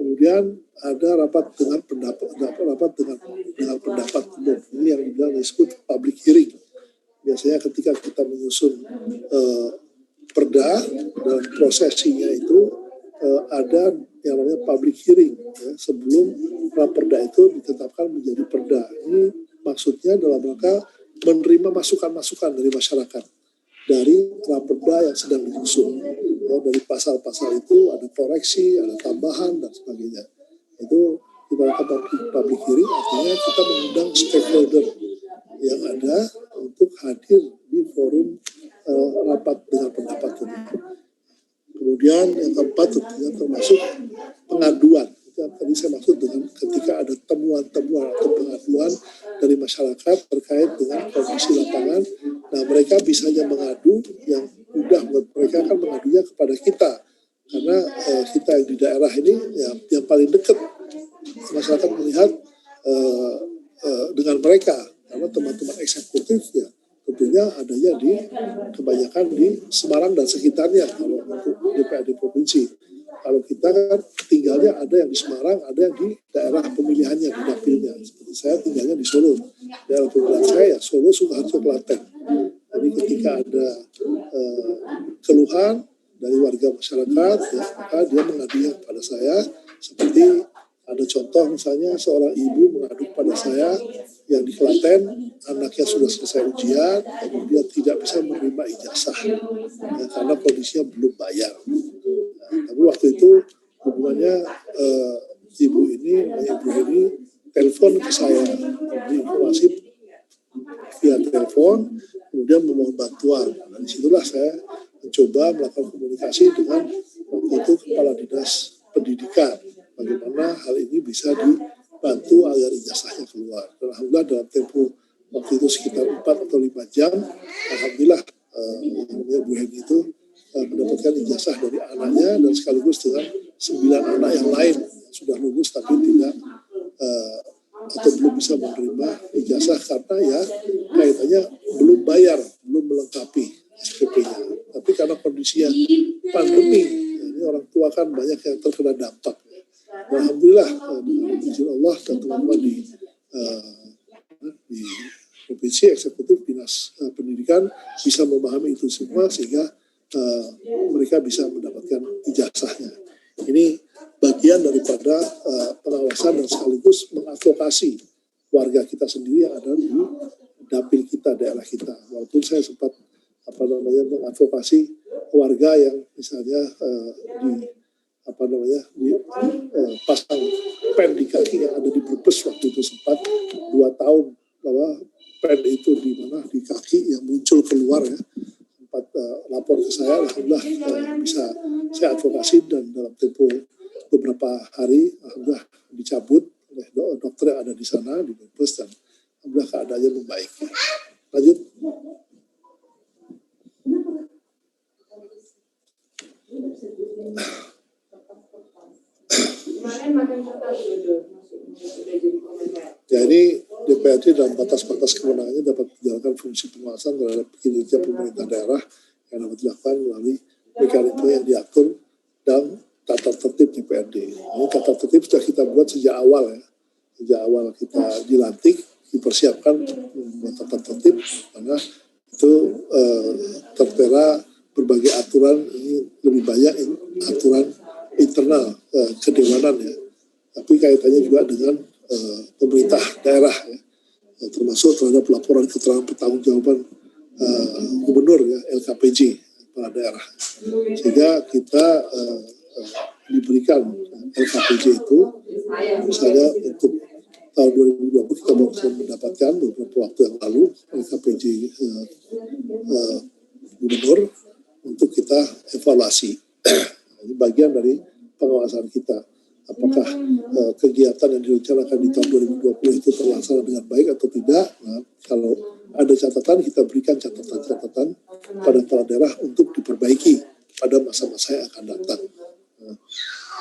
Kemudian ada rapat dengan pendapat umum. Ini yang disebut public hearing. Biasanya ketika kita menyusun perda dalam prosesinya itu ada yang namanya public hearing ya, sebelum raperda itu ditetapkan menjadi perda. Ini maksudnya dalam rangka menerima masukan-masukan dari masyarakat dari raperda yang sedang disusun. Ya, dari pasal-pasal itu ada koreksi, ada tambahan dan sebagainya. Itu kita lakukan public hearing, artinya kita mengundang stakeholder yang ada untuk hadir di forum rapat dengan pendapat itu. Kemudian yang keempat tentunya termasuk pengaduan. Itu yang tadi saya maksud dengan ketika ada temuan-temuan atau pengaduan dari masyarakat terkait dengan kondisi lapangan. Nah, mereka bisanya mengadu, yang mudah buat mereka kan mengadunya kepada kita. Karena kita yang di daerah ini ya, yang paling dekat masyarakat melihat dengan mereka. Karena teman-teman eksekutif ya tentunya adanya di kebanyakan di Semarang dan sekitarnya kalau untuk DPRD provinsi. Kalau kita kan tinggalnya ada yang di Semarang, ada yang di daerah pemilihannya, di dapilnya. Seperti saya tinggalnya di Solo. Daerah pemilihan saya ya Solo, Sukoharjo, Klaten. Jadi ketika ada keluhan dari warga masyarakat, ya, maka dia mengadunya kepada saya. Seperti ada contoh misalnya seorang ibu mengadu kepada saya yang di Klaten, anaknya sudah selesai ujian, kemudian tidak bisa menerima ijazah ya, karena kondisinya belum bayar. Nah, tapi waktu itu hubungannya ibu ini telepon ke saya, memberi informasi via telepon, kemudian memohon bantuan. Nah, disitulah saya mencoba melakukan komunikasi dengan waktu itu Kepala Dinas Pendidikan. Bagaimana hal ini bisa dibantu agar ijazahnya keluar. Dan alhamdulillah dalam tempo waktu itu sekitar 4 atau 5 jam, alhamdulillah Bu Heni itu mendapatkan ijazah dari anaknya dan sekaligus dengan 9 anak yang lain yang sudah lulus tapi tidak atau belum bisa menerima ijazah karena ya kaitannya belum bayar, belum melengkapi SPP-nya. Tapi karena kondisinya pandemi, ini orang tua kan banyak yang terkena dampak. Alhamdulillah dengan izin Allah dan teman-teman di Provinsi Eksekutif Dinas Pendidikan bisa memahami itu semua sehingga mereka bisa mendapatkan ijazahnya. Ini bagian daripada pengawasan dan sekaligus mengadvokasi warga kita sendiri yang ada di dapil kita, daerah kita. Walaupun saya sempat mengadvokasi warga yang misalnya pasang pen di kaki yang ada di Brebes waktu itu sempat 2 tahun bahwa pen itu di mana di kaki yang muncul keluar ya, sempat lapor ke saya. Alhamdulillah bisa saya advokasi dan dalam tempo beberapa hari alhamdulillah dicabut oleh dokter yang ada di sana di Brebes dan alhamdulillah keadaannya membaik. Lanjut. Ya, ini DPRD dalam batas-batas kewenangannya dapat menjalankan fungsi pengawasan terhadap kinerja pemerintah daerah yang dapat dilakukan melalui mekanisme yang diatur dalam tata tertib DPRD. Ini tata tertib sudah kita buat sejak awal ya. Sejak awal kita dilantik, dipersiapkan membuat tata tertib karena itu tertera berbagai aturan, ini lebih banyak aturan internal kedewanan ya, tapi kaitannya juga dengan pemerintah daerah ya. termasuk terhadap laporan keterangan pertanggungjawaban gubernur ya, LKPJ kepala daerah, sehingga kita diberikan LKPJ itu misalnya untuk tahun 2020 kita baru mendapatkan beberapa waktu yang lalu LKPJ gubernur untuk kita evaluasi. Ini bagian dari pengawasan kita. Apakah kegiatan yang direncanakan di tahun 2020 itu terlaksana dengan baik atau tidak? Nah, kalau ada catatan, kita berikan catatan-catatan pada kepala daerah untuk diperbaiki pada masa-masa yang akan datang. Nah,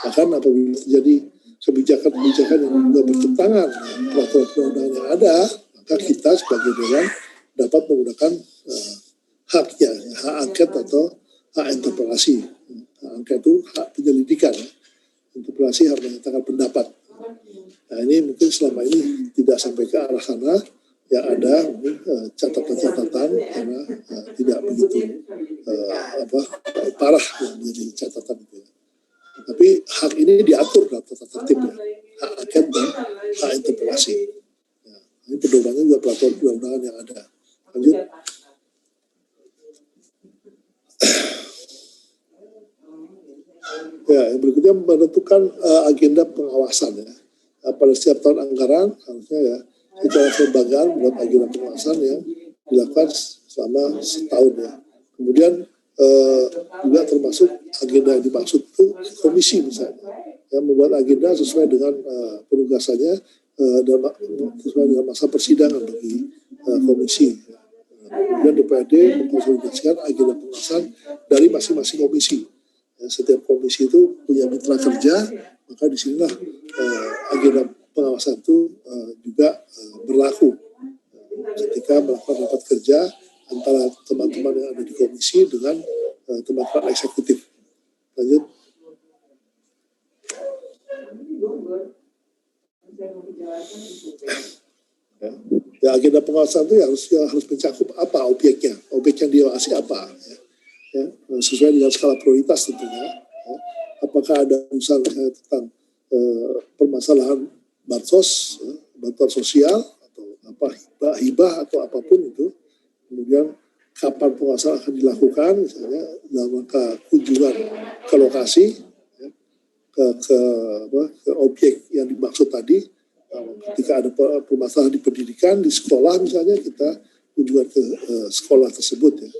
bahkan apabila terjadi kebijakan-kebijakan yang juga bertentangan dengan peraturan perundang-undangan yang ada, maka kita sebagai dewan dapat menggunakan haknya, hak angket atau hak interpelasi. Hak angket itu hak penyelidikan. Interpelasi harus menyatakan pendapat. Nah ini mungkin selama ini tidak sampai ke arah sana, yang ada catatan-catatan karena tidak begitu parah yang menjadi catatan itu. Tapi hak ini diatur dalam tata tertibnya, hak angket dan hak interpelasi. Nah, ini pedomannya juga peraturan perundang-undangan yang ada. Lanjut. Ya, yang berikutnya menentukan agenda pengawasan ya. Pada setiap tahun anggaran harusnya ya secara kelembagaan buat agenda pengawasan yang dilakukan selama setahun ya. Kemudian juga termasuk agenda yang dimaksud itu komisi misalnya, yang membuat agenda sesuai dengan penugasannya dan sesuai dengan masa persidangan bagi komisi. Kemudian DPRD mengkonsolidasikan agenda pengawasan dari masing-masing komisi. Setiap komisi itu punya mitra kerja, maka disinilah agenda pengawasan itu juga berlaku ketika melakukan rapat kerja antara teman-teman yang ada di komisi dengan teman-teman eksekutif. Lanjut. Ya, agenda pengawasan itu harus mencakup apa objeknya, objek yang diawasi apa. Ya, sesuai dengan skala prioritas tentunya. Ya. Apakah ada urusan tentang permasalahan bansos, ya, bantuan sosial atau apa hibah atau apapun itu. Kemudian kapan pengawasan akan dilakukan, misalnya dalam rangka kunjungan ke lokasi, ya, ke objek yang dimaksud tadi. Ketika ada permasalahan di pendidikan, di sekolah misalnya kita kunjungan ke sekolah tersebut ya.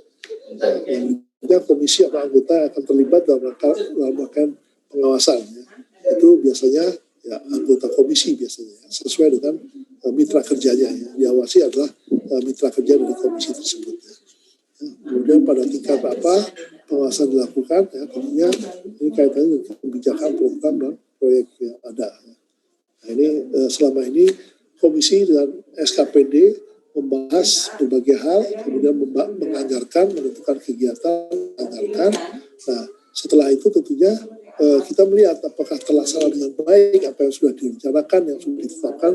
Komisi atau anggota yang akan terlibat dalam rangka pengawasan ya. Itu biasanya ya anggota komisi biasanya ya, sesuai dengan mitra kerjanya ya. Diawasi adalah mitra kerja dari komisi tersebut ya. Kemudian pada tingkat apa pengawasan dilakukan ya, tentunya ini kaitannya dengan kebijakan program dan proyek yang ada ya. Nah ini selama ini komisi dan SKPD membahas berbagai hal, kemudian menganggarkan, menentukan kegiatan, menganggarkan. Nah, setelah itu tentunya kita melihat apakah terlaksana dengan baik apa yang sudah direncanakan, yang sudah ditetapkan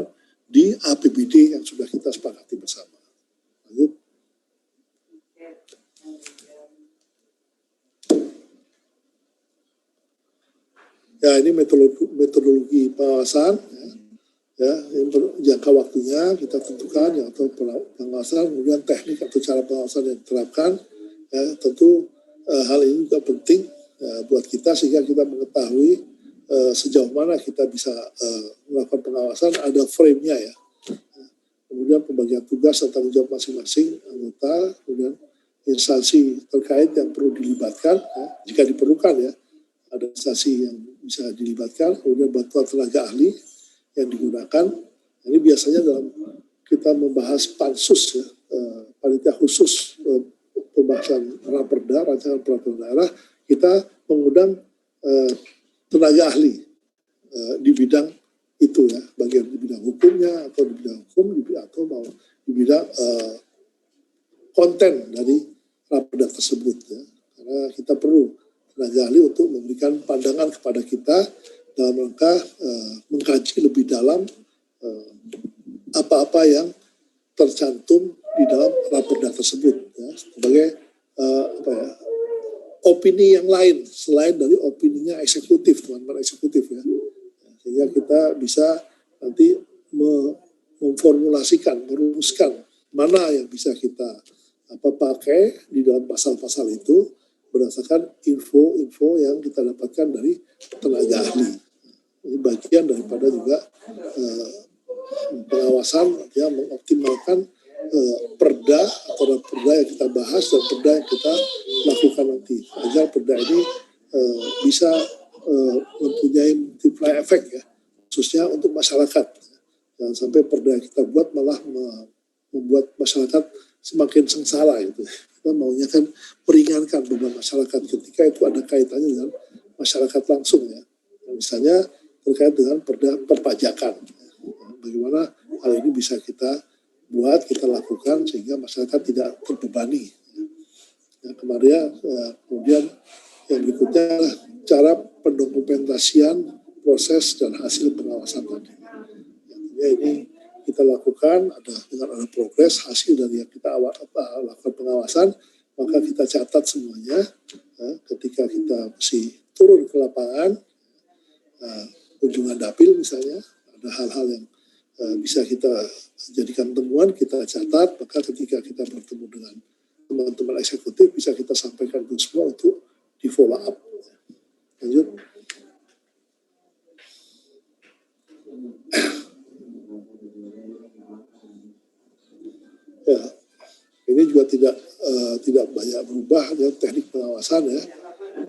di APBD yang sudah kita sepakati bersama. Lanjut. Ya, ini metodologi pengawasan. Ya, jangka waktunya kita tentukan ya, atau pengawasan, kemudian teknik atau cara pengawasan yang diterapkan ya, tentu hal ini juga penting buat kita sehingga kita mengetahui sejauh mana kita bisa melakukan pengawasan, ada frame-nya ya. Kemudian pembagian tugas dan tanggung jawab masing-masing anggota, kemudian instansi terkait yang perlu dilibatkan ya, jika diperlukan ya, ada instansi yang bisa dilibatkan, kemudian bantuan tenaga ahli yang digunakan. Ini biasanya dalam kita membahas pansus ya, panitia khusus pembahasan raperda, rancangan peraturan daerah, kita mengundang tenaga ahli di bidang itu ya, bagian di bidang hukumnya atau di bidang hukum atau mau di bidang konten dari raperda tersebut ya. Karena kita perlu tenaga ahli untuk memberikan pandangan kepada kita dalam rangka mengkaji lebih dalam apa-apa yang tercantum di dalam raperda tersebut ya, sebagai opini yang lain selain dari opininya eksekutif, teman-teman eksekutif ya, sehingga kita bisa nanti memformulasikan, merumuskan mana yang bisa kita pakai di dalam pasal-pasal itu berdasarkan info-info yang kita dapatkan dari tenaga ahli. Ini bagian daripada juga pengawasan yang mengoptimalkan perda atau perda yang kita bahas dan perda yang kita lakukan nanti agar perda ini bisa mempunyai multiplier effect ya, khususnya untuk masyarakat. Jangan sampai perda yang kita buat malah membuat masyarakat semakin sengsara gitu. Kita maunya kan meringankan beban masyarakat ketika itu ada kaitannya dengan masyarakat langsung ya. Misalnya terkait dengan perda perpajakan. Bagaimana hal ini bisa kita buat, kita lakukan sehingga masyarakat tidak terbebani. Ya, kemudian yang berikutnya cara pendokumentasian proses dan hasil pengawasan tadi. Ya, ini kita lakukan dengan ada progres hasil dari yang kita lakukan pengawasan, maka kita catat semuanya. Ketika kita mesti turun ke lapangan, kunjungan dapil misalnya, ada hal-hal yang bisa kita jadikan temuan, kita catat, maka ketika kita bertemu dengan teman-teman eksekutif bisa kita sampaikan ke semua untuk di follow up. Lanjut. Ya, ini juga tidak banyak berubah ya teknik pengawasan ya.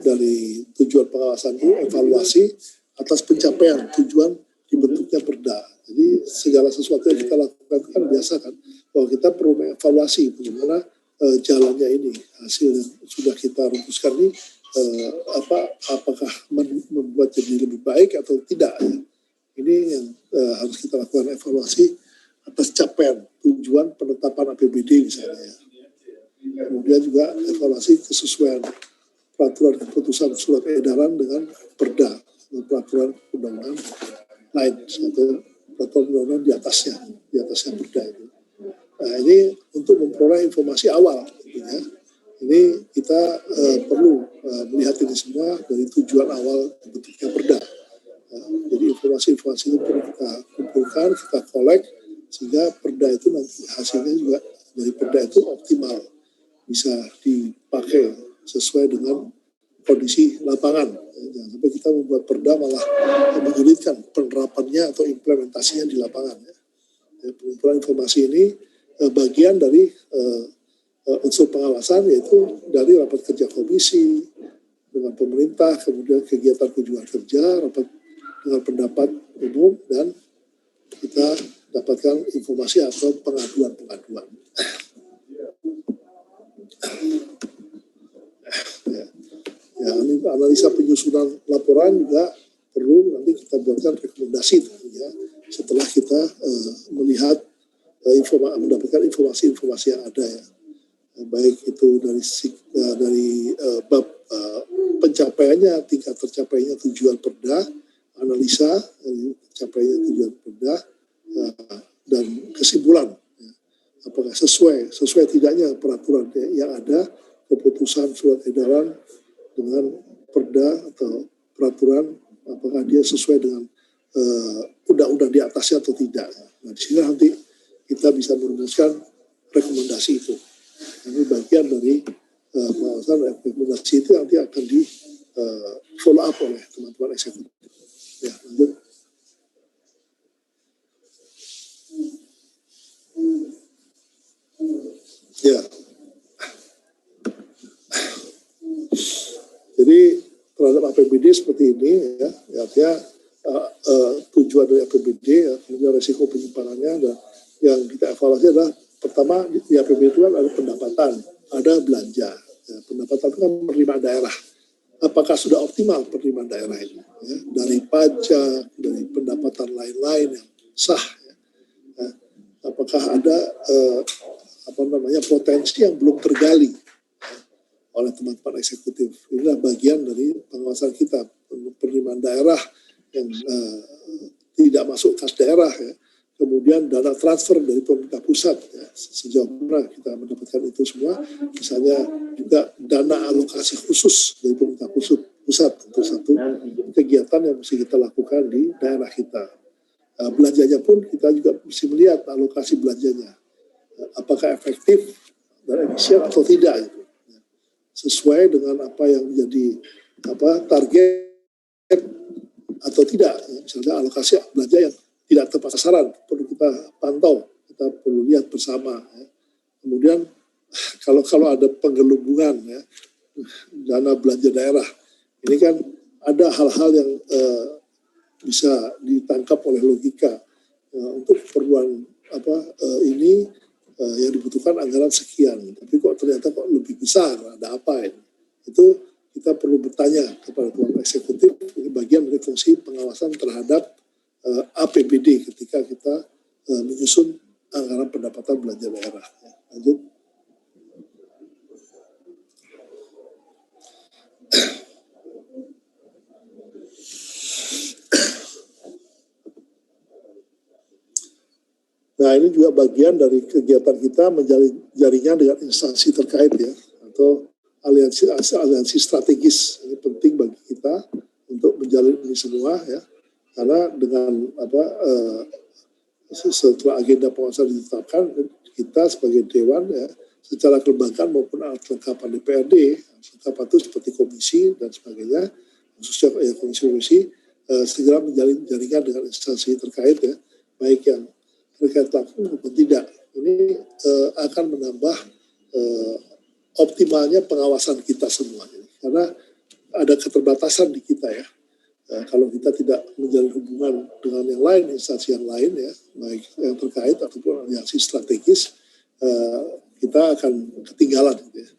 Dari tujuan pengawasan itu evaluasi atas pencapaian tujuan dibentuknya perda. Jadi segala sesuatu yang kita lakukan kan biasa kan bahwa kita perlu mengevaluasi bagaimana jalannya ini, hasil yang sudah kita rumuskan ini apakah membuat jadi lebih baik atau tidak ya. Ini yang harus kita lakukan evaluasi atas capaian tujuan penetapan APBD misalnya. Kemudian juga evaluasi kesesuaian peraturan keputusan surat edaran dengan perda, peraturan undang-undang lain atau peraturan undang-undang di atasnya perda itu. Nah ini untuk memperoleh informasi awal. Ya. Ini kita perlu melihat ini semua dari tujuan awal bentuknya perda. Jadi informasi-informasi itu perlu kita kumpulkan, kita kolek, sehingga perda itu nanti hasilnya juga dari perda itu optimal, bisa dipakai sesuai dengan kondisi lapangan. Jangan sampai kita membuat perda malah menyulitkan penerapannya atau implementasinya di lapangan. Pengumpulan informasi ini bagian dari unsur pengawasan, yaitu dari rapat kerja komisi dengan pemerintah, kemudian kegiatan kunjungan kerja, rapat dengan pendapat umum, dan kita dapatkan informasi atau pengaduan-pengaduan. Ya, analisa penyusunan laporan juga perlu nanti kita buatkan rekomendasi ya, setelah kita melihat mendapatkan informasi-informasi yang ada ya, baik itu dari bab pencapaiannya, tingkat tercapainya tujuan perda, analisa tercapainya tujuan perda, dan kesimpulan ya, apakah sesuai tidaknya peraturan yang ada, keputusan surat edaran dengan perda atau peraturan, apakah dia sesuai dengan undang-undang di atasnya atau tidak. Nah, di sini nanti kita bisa merumuskan rekomendasi itu. Ini bagian dari pengawasan. Rekomendasi itu nanti akan di follow up oleh teman-teman eksekutif. Ya, lanjut. Ya. Jadi terhadap APBD seperti ini ya, artinya tujuan dari APBD ya, kemudian risiko penyimpanannya, dan yang kita evaluasi adalah pertama di APBD itu kan ada pendapatan, ada belanja. Ya, pendapatan itu kan penerimaan daerah. Apakah sudah optimal penerimaan daerah ini? Ya, dari pajak, dari pendapatan lain-lain yang sah. Ya. Ya, apakah ada potensi yang belum tergali oleh teman-teman eksekutif. Inilah bagian dari pengawasan kita, penerimaan daerah yang tidak masuk kas daerah ya. Kemudian dana transfer dari pemerintah pusat ya. Sejauh mana kita mendapatkan itu semua, misalnya juga dana alokasi khusus dari pemerintah pusat untuk satu kegiatan yang mesti kita lakukan di daerah kita. belanjanya pun kita juga mesti melihat alokasi belanjanya, apakah efektif dan efisien atau tidak itu, sesuai dengan apa yang menjadi target atau tidak. Misalnya alokasi belanja yang tidak tepat sasaran perlu kita pantau, kita perlu lihat bersama. Kemudian kalau ada penggelembungan dana belanja daerah, ini kan ada hal-hal yang bisa ditangkap oleh logika. Untuk keperluan ini yang dibutuhkan anggaran sekian, tapi kok ternyata lebih besar, ada apa ini? Itu kita perlu bertanya kepada tuan eksekutif. Ini bagian dari fungsi pengawasan terhadap APBD ketika kita menyusun anggaran pendapatan belanja daerah. Lanjut. Nah, ini juga bagian dari kegiatan kita menjalin jaringan dengan instansi terkait ya, atau aliansi strategis. Ini penting bagi kita untuk menjalin ini semua ya, karena dengan setelah agenda pengawasan ditetapkan, kita sebagai dewan ya, secara kelembagaan maupun alat kelengkapan DPRD, kelengkapan itu seperti komisi dan sebagainya, khususnya ya komisi-komisi, segera menjalin jaringan dengan instansi terkait ya, baik yang terkait langsung maupun tidak. Ini akan menambah optimalnya pengawasan kita semua, karena ada keterbatasan di kita ya. Kalau kita tidak menjalin hubungan dengan yang lain, instansi yang lain ya, baik yang terkait ataupun aliansi strategis, kita akan ketinggalan gitu ya.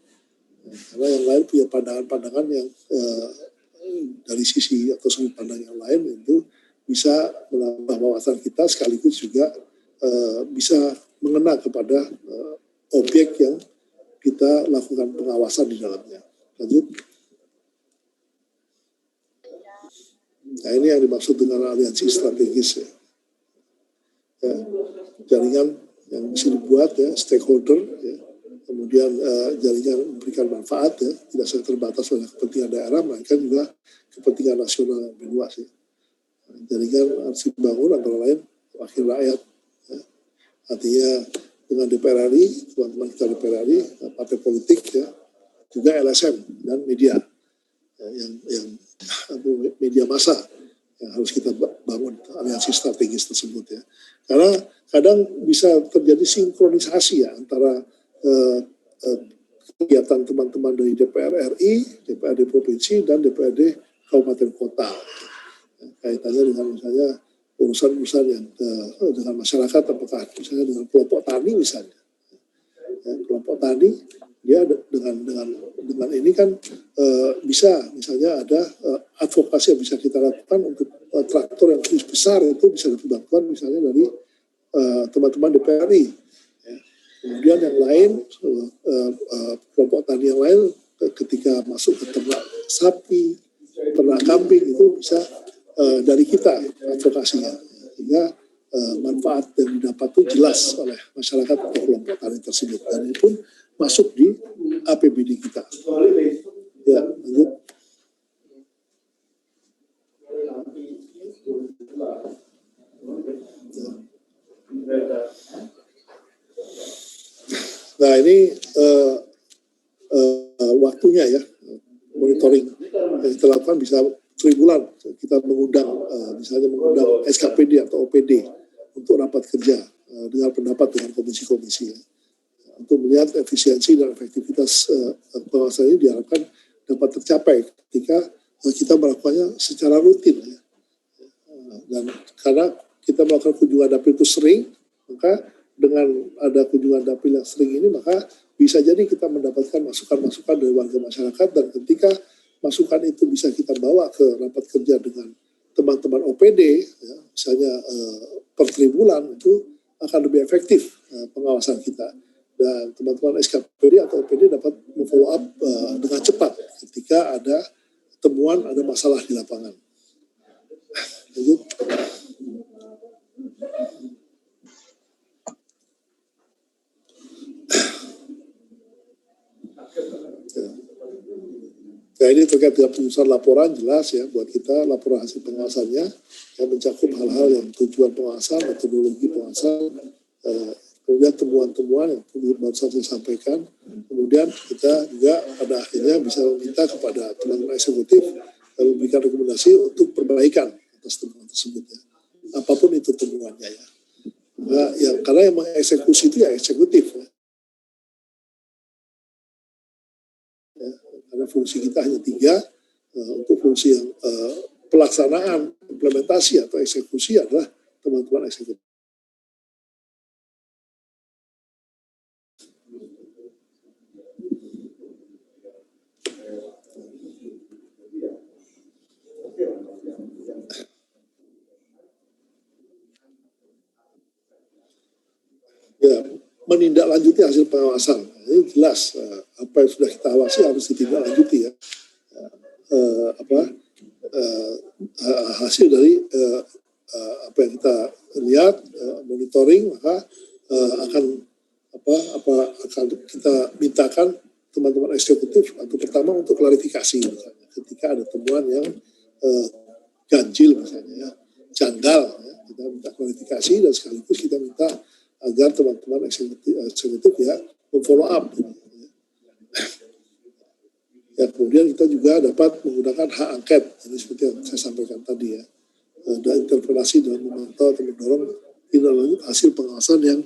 Karena yang lain punya pandangan-pandangan yang dari sisi atau sudut pandang yang lain, itu bisa menambah wawasan kita, sekaligus juga bisa mengena kepada objek yang kita lakukan pengawasan di dalamnya. Lanjut. Nah, ini yang dimaksud dengan aliansi strategis ya. Jaringan yang bisa dibuat ya, stakeholder ya. Kemudian jaringan memberikan manfaat ya, tidak saja terbatas pada kepentingan daerah, melainkan juga kepentingan nasional yang lebih luas ya. Jaringan harus dibangun antara lain wakil rakyat ya. Artinya dengan DPR RI, teman-teman kita DPR RI, partai politik ya, juga LSM dan media ya, yang media massa yang harus kita bangun aliansi strategis tersebut ya. Karena kadang bisa terjadi sinkronisasi ya antara kegiatan teman-teman dari DPR RI, DPRD provinsi dan DPRD kabupaten kota. Kaitannya dengan misalnya urusan-urusan yang dengan masyarakat, apakah misalnya dengan kelompok tani misalnya. Ya, kelompok tani dia dengan ini kan bisa misalnya ada advokasi yang bisa kita lakukan untuk traktor yang lebih besar, itu bisa dapat bantuan misalnya dari teman-teman DPR RI. Ya. Kemudian yang lain kelompok tani yang lain ketika masuk ke ternak sapi, ternak kambing, itu bisa dari kita advokasinya, sehingga manfaat yang didapat itu jelas oleh masyarakat atau kelompok tani tersebut, dan ini pun masuk di APBD kita. Ya, lanjut. Nah, ini waktunya ya, monitoring yang kita lakukan bisa tribulan. Kita mengundang misalnya mengundang SKPD atau OPD untuk rapat kerja dengan pendapat dengan komisi-komisi ya, untuk melihat efisiensi dan efektivitas pengawasan ini diharapkan dapat tercapai ketika kita melakukannya secara rutin ya. Dan karena kita melakukan kunjungan dapil itu sering, maka dengan ada kunjungan dapil yang sering ini, maka bisa jadi kita mendapatkan masukan-masukan dari warga masyarakat, dan ketika masukan itu bisa kita bawa ke rapat kerja dengan teman-teman OPD, ya, misalnya per tribulan, itu akan lebih efektif pengawasan kita. Dan teman-teman SKPD atau OPD dapat memfollow up dengan cepat ketika ada temuan, ada masalah di lapangan. Lanjut. Nah, ini terkait dengan penyusunan laporan jelas ya buat kita laporan hasil pengawasannya yang mencakup hal-hal yang tujuan pengawasan, metodologi pengawasan, kemudian temuan-temuan yang baru saja disampaikan. Kemudian kita juga pada akhirnya bisa meminta kepada teman-teman eksekutif memberikan rekomendasi untuk perbaikan atas temuan tersebut ya. Apapun itu temuannya ya. Nah, karena yang mengeksekusi itu ya eksekutif ya. Karena fungsi kita hanya 3, untuk fungsi yang pelaksanaan, implementasi atau eksekusi adalah teman-teman eksekutif. Ya, menindaklanjuti hasil pengawasan. Ini jelas apa yang sudah kita awasi harus ditindaklanjuti ya. Hasil dari apa yang kita lihat monitoring, maka akan kita mintakan teman-teman eksekutif atau pertama untuk klarifikasi misalnya, ketika ada temuan yang ganjil misalnya ya, janggal ya, kita minta klarifikasi dan sekaligus kita minta agar teman-teman eksekutif ya memfollow up gitu. Ya, kemudian kita juga dapat menggunakan hak angket, ini seperti yang saya sampaikan tadi ya, dan interpelasi dalam memantau atau mendorong tindak lanjut hasil pengawasan yang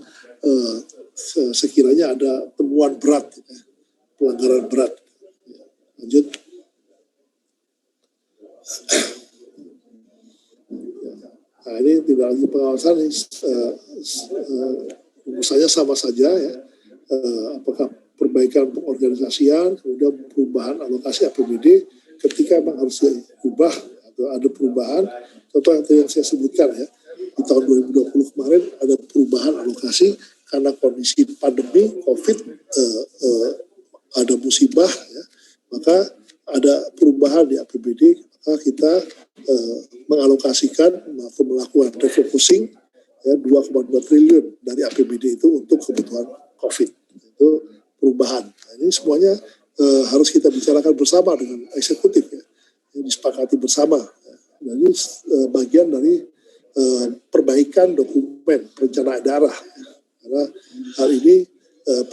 sekiranya ada temuan berat, ya, pelanggaran berat. Ya, lanjut. Nah, ini tindak lanjut pengawasan ini misalnya sama saja ya, apakah perbaikan pengorganisasian, kemudian perubahan alokasi APBD ketika memang harus diubah atau ada perubahan. Contoh yang saya sebutkan ya, di tahun 2020 kemarin ada perubahan alokasi karena kondisi pandemi COVID, ada musibah ya, maka ada perubahan di APBD, maka kita mengalokasikan atau melakukan refocusing ya, 2,2 triliun dari APBD itu untuk kebutuhan COVID. Itu perubahan. Nah, ini semuanya harus kita bicarakan bersama dengan eksekutif ya, yang disepakati bersama. Ya. Dan ini bagian dari perbaikan dokumen perencanaan daerah. Ya. Karena hal ini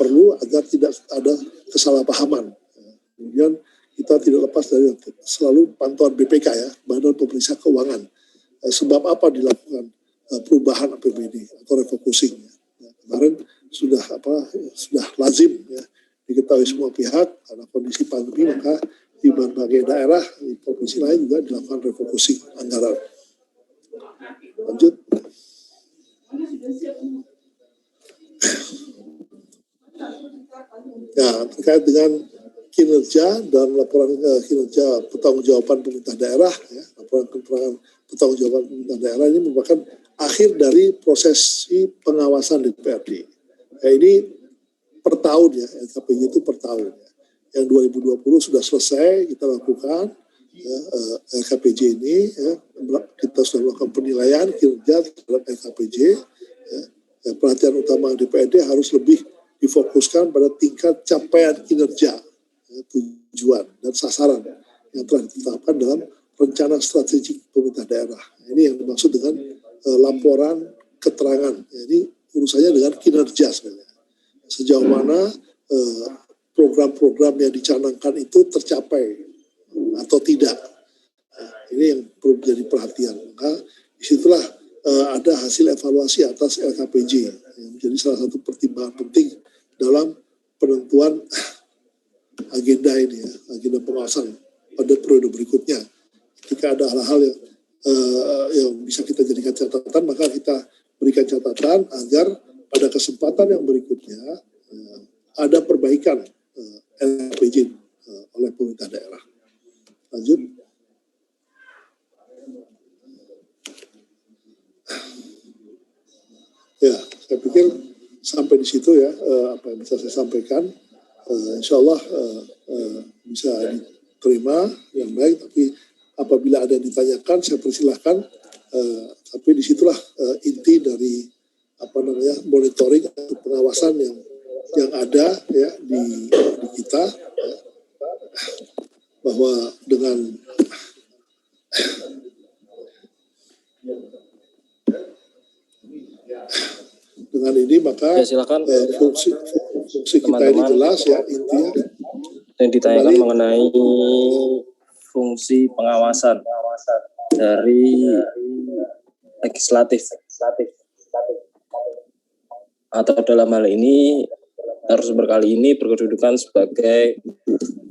perlu agar tidak ada kesalahpahaman. Ya. Kemudian kita tidak lepas dari selalu pantauan BPK ya, Badan Pemeriksa Keuangan. Sebab apa dilakukan perubahan APBD atau refocusing. Ya. Kemarin sudah lazim ya, diketahui semua pihak karena kondisi pandemi, maka di berbagai daerah di provinsi lain juga dilakukan refocusing anggaran. Lanjut. Ya, terkait dengan kinerja dan laporan kinerja pertanggungjawaban pemerintah daerah ya, laporan keterangan pertanggungjawaban pemerintah daerah ini merupakan akhir dari prosesi pengawasan DPRD. Ya, ini per tahun ya, LKPJ itu per tahun ya. Yang 2020 sudah selesai kita lakukan ya, LKPJ ini ya, kita sudah melakukan penilaian kinerja terhadap LKPJ ya. Ya, perhatian utama DPRD harus lebih difokuskan pada tingkat capaian kinerja ya, tujuan dan sasaran yang telah ditetapkan dalam rencana strategik pemerintah daerah. Ini yang dimaksud dengan laporan keterangan. Ya, ini urusannya dengan kinerja sebenarnya. Sejauh mana program-program yang dicanangkan itu tercapai atau tidak. Nah, ini yang perlu menjadi perhatian. Maka disitulah ada hasil evaluasi atas LKPJ yang menjadi salah satu pertimbangan penting dalam penentuan agenda ini ya, agenda pengawasan pada periode berikutnya. Jika ada hal-hal yang bisa kita jadikan catatan, maka kita berikan catatan agar pada kesempatan yang berikutnya ada perbaikan LKPJ oleh pemerintah daerah. Lanjut. Ya, saya pikir sampai di situ ya apa yang bisa saya sampaikan. Insya Allah bisa diterima yang baik. Tapi apabila ada yang ditanyakan, saya persilahkan. Tapi disitulah inti dari monitoring atau pengawasan yang ada ya di kita. Ya. bahwa dengan ini maka Ya, silakan. fungsi kita ini jelas ya, intinya yang ditanyakan mengenai fungsi pengawasan dari legislatif atau dalam hal ini narasumber kali ini berkedudukan sebagai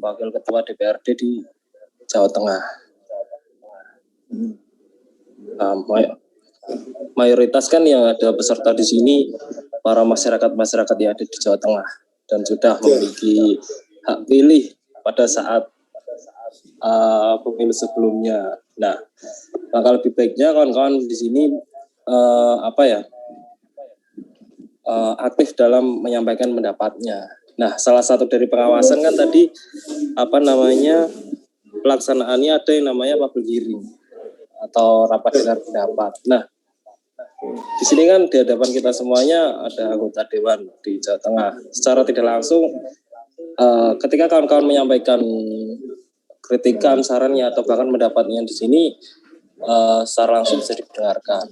wakil ketua DPRD di Jawa Tengah. Mayoritas kan yang ada peserta di sini para masyarakat yang ada di Jawa Tengah dan sudah memiliki hak pilih pada saat pemilu sebelumnya. Nah, maka lebih baiknya kawan-kawan di sini aktif dalam menyampaikan pendapatnya. Nah, salah satu dari pengawasan kan tadi pelaksanaannya ada yang namanya public hearing atau rapat dengar pendapat. Nah, di sini kan di hadapan kita semuanya ada anggota dewan di Jawa Tengah. Secara tidak langsung, ketika kawan-kawan menyampaikan kritikan, sarannya atau bahkan pendapatnya di sini, secara langsung bisa didengarkan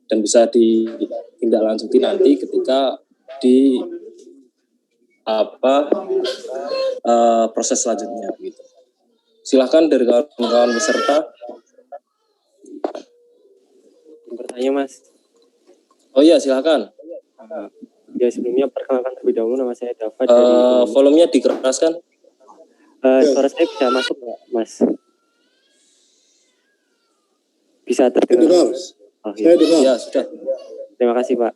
dan bisa ditindaklanjuti nanti ketika di proses selanjutnya. Gitu. Silahkan dari kawan-kawan peserta. Bertanya, Mas. Oh iya, silakan. Ya, sebelumnya perkenalkan terlebih dahulu, nama saya Dava dari volumenya dikeraskan. Suara saya bisa masuk nggak, Mas? Bisa terdengar? Oh, saya dengar. Ya, sudah. Terima kasih, Pak.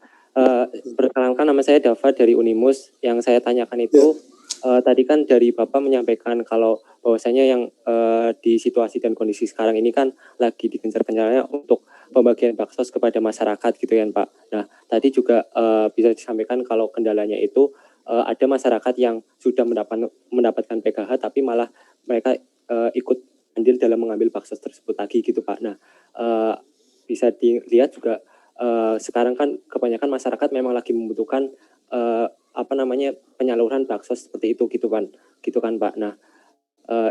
Perkenalkan, nama saya Dava dari Unimus. Yang saya tanyakan itu tadi kan dari Bapak menyampaikan kalau bahwasanya yang di situasi dan kondisi sekarang ini kan lagi digencar-gencarnya untuk pembagian baksos kepada masyarakat gitu ya, Pak. Nah, tadi juga bisa disampaikan kalau kendalanya itu ada masyarakat yang sudah mendapatkan PKH tapi malah mereka ikut andil dalam mengambil baksos tersebut lagi gitu, Pak. Nah, bisa dilihat juga sekarang kan kebanyakan masyarakat memang lagi membutuhkan penyaluran baksos seperti itu gitu kan Pak. Nah,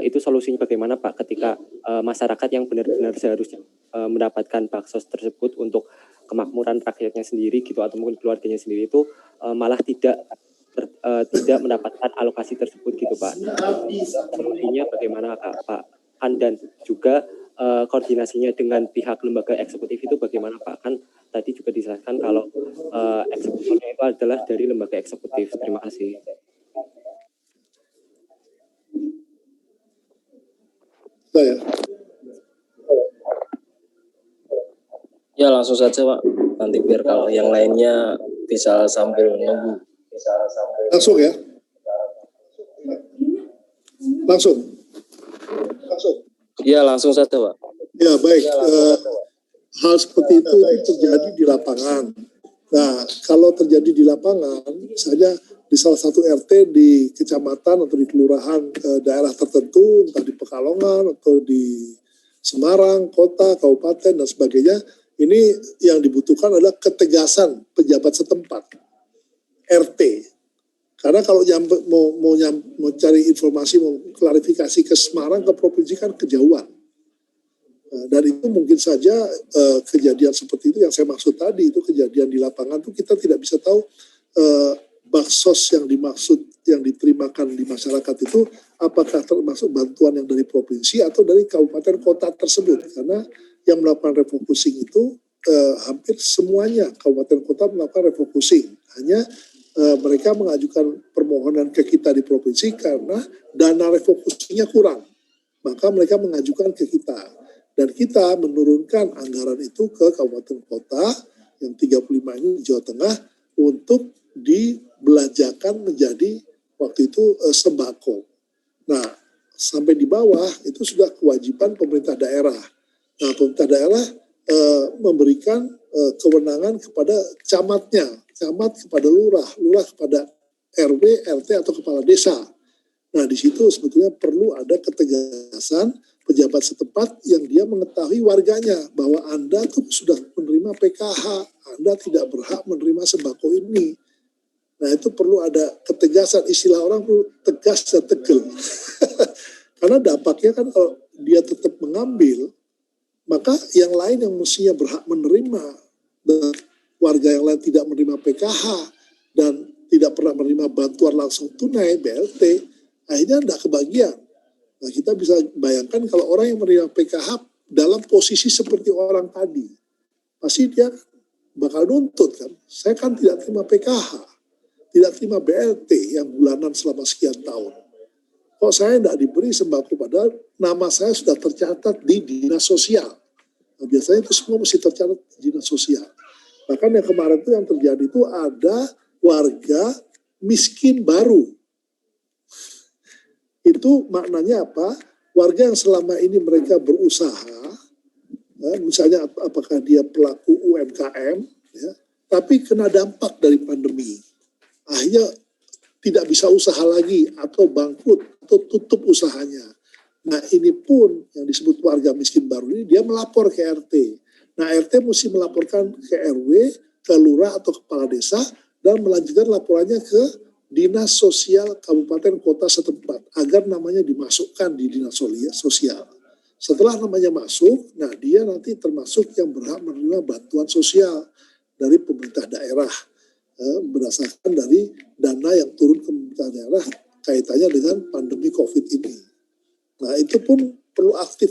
itu solusinya bagaimana Pak ketika masyarakat yang benar-benar seharusnya mendapatkan baksos tersebut untuk kemakmuran rakyatnya sendiri gitu atau mungkin keluarganya sendiri itu malah tidak mendapatkan alokasi tersebut gitu Pak. Solusinya bagaimana Pak? Dan juga koordinasinya dengan pihak lembaga eksekutif itu bagaimana Pak? Kan tadi juga dijelaskan kalau eksekutornya itu adalah dari lembaga eksekutif. Terima kasih. Saya. Ya, langsung saja Pak. Nanti biar kalau yang lainnya bisa sambil nunggu. Langsung ya? Langsung. Ya, langsung saja Pak. Ya, baik. Hal seperti itu terjadi di lapangan. Nah, kalau terjadi di lapangan, misalnya di salah satu RT di kecamatan atau di kelurahan daerah tertentu, entah di Pekalongan atau di Semarang, kota, kabupaten, dan sebagainya, ini yang dibutuhkan adalah ketegasan pejabat setempat, RT. Karena kalau mau cari informasi, mau klarifikasi ke Semarang, ke provinsi kan kejauhan. Dan itu mungkin saja kejadian seperti itu yang saya maksud tadi, itu kejadian di lapangan itu kita tidak bisa tahu baksos yang dimaksud, yang diterimakan di masyarakat itu apakah termasuk bantuan yang dari provinsi atau dari kabupaten kota tersebut. Karena yang melakukan refocusing itu hampir semuanya kabupaten kota melakukan refocusing. Hanya mereka mengajukan permohonan ke kita di provinsi karena dana refocusingnya kurang. Maka mereka mengajukan ke kita. Dan kita menurunkan anggaran itu ke kabupaten kota yang 35 ini di Jawa Tengah untuk dibelanjakan menjadi waktu itu sembako. Nah, sampai di bawah itu sudah kewajiban pemerintah daerah. Nah, pemerintah daerah memberikan kewenangan kepada camatnya, camat kepada lurah, lurah kepada RW, RT atau kepala desa. Nah, di situ sebetulnya perlu ada ketegasan pejabat setempat yang dia mengetahui warganya bahwa Anda tuh sudah menerima PKH, Anda tidak berhak menerima sembako ini. Nah, itu perlu ada ketegasan, istilah orang perlu tegas dan tegel. Karena dampaknya kan kalau dia tetap mengambil, maka yang lain yang mestinya berhak menerima, dan warga yang lain tidak menerima PKH dan tidak pernah menerima bantuan langsung tunai BLT, akhirnya tidak kebagian. Nah, kita bisa bayangkan kalau orang yang menerima PKH dalam posisi seperti orang tadi, pasti dia bakal nuntut kan. Saya kan tidak terima PKH, tidak terima BLT yang bulanan selama sekian tahun. Kok saya tidak diberi sembako padahal nama saya sudah tercatat di dinas sosial. Nah, biasanya itu semua mesti tercatat di dinas sosial. Bahkan yang kemarin itu yang terjadi itu ada warga miskin baru. Itu maknanya apa? Warga yang selama ini mereka berusaha, misalnya apakah dia pelaku UMKM, ya, tapi kena dampak dari pandemi. Akhirnya tidak bisa usaha lagi atau bangkrut atau tutup usahanya. Nah, ini pun yang disebut warga miskin baru ini dia melapor ke RT. Nah, RT mesti melaporkan ke RW, ke lurah atau kepala desa dan melanjutkan laporannya ke dinas sosial kabupaten kota setempat agar namanya dimasukkan di dinas sosial. Setelah namanya masuk, nah dia nanti termasuk yang berhak menerima bantuan sosial dari pemerintah daerah berdasarkan dari dana yang turun ke pemerintah daerah kaitannya dengan pandemi COVID ini. Nah, itu pun perlu aktif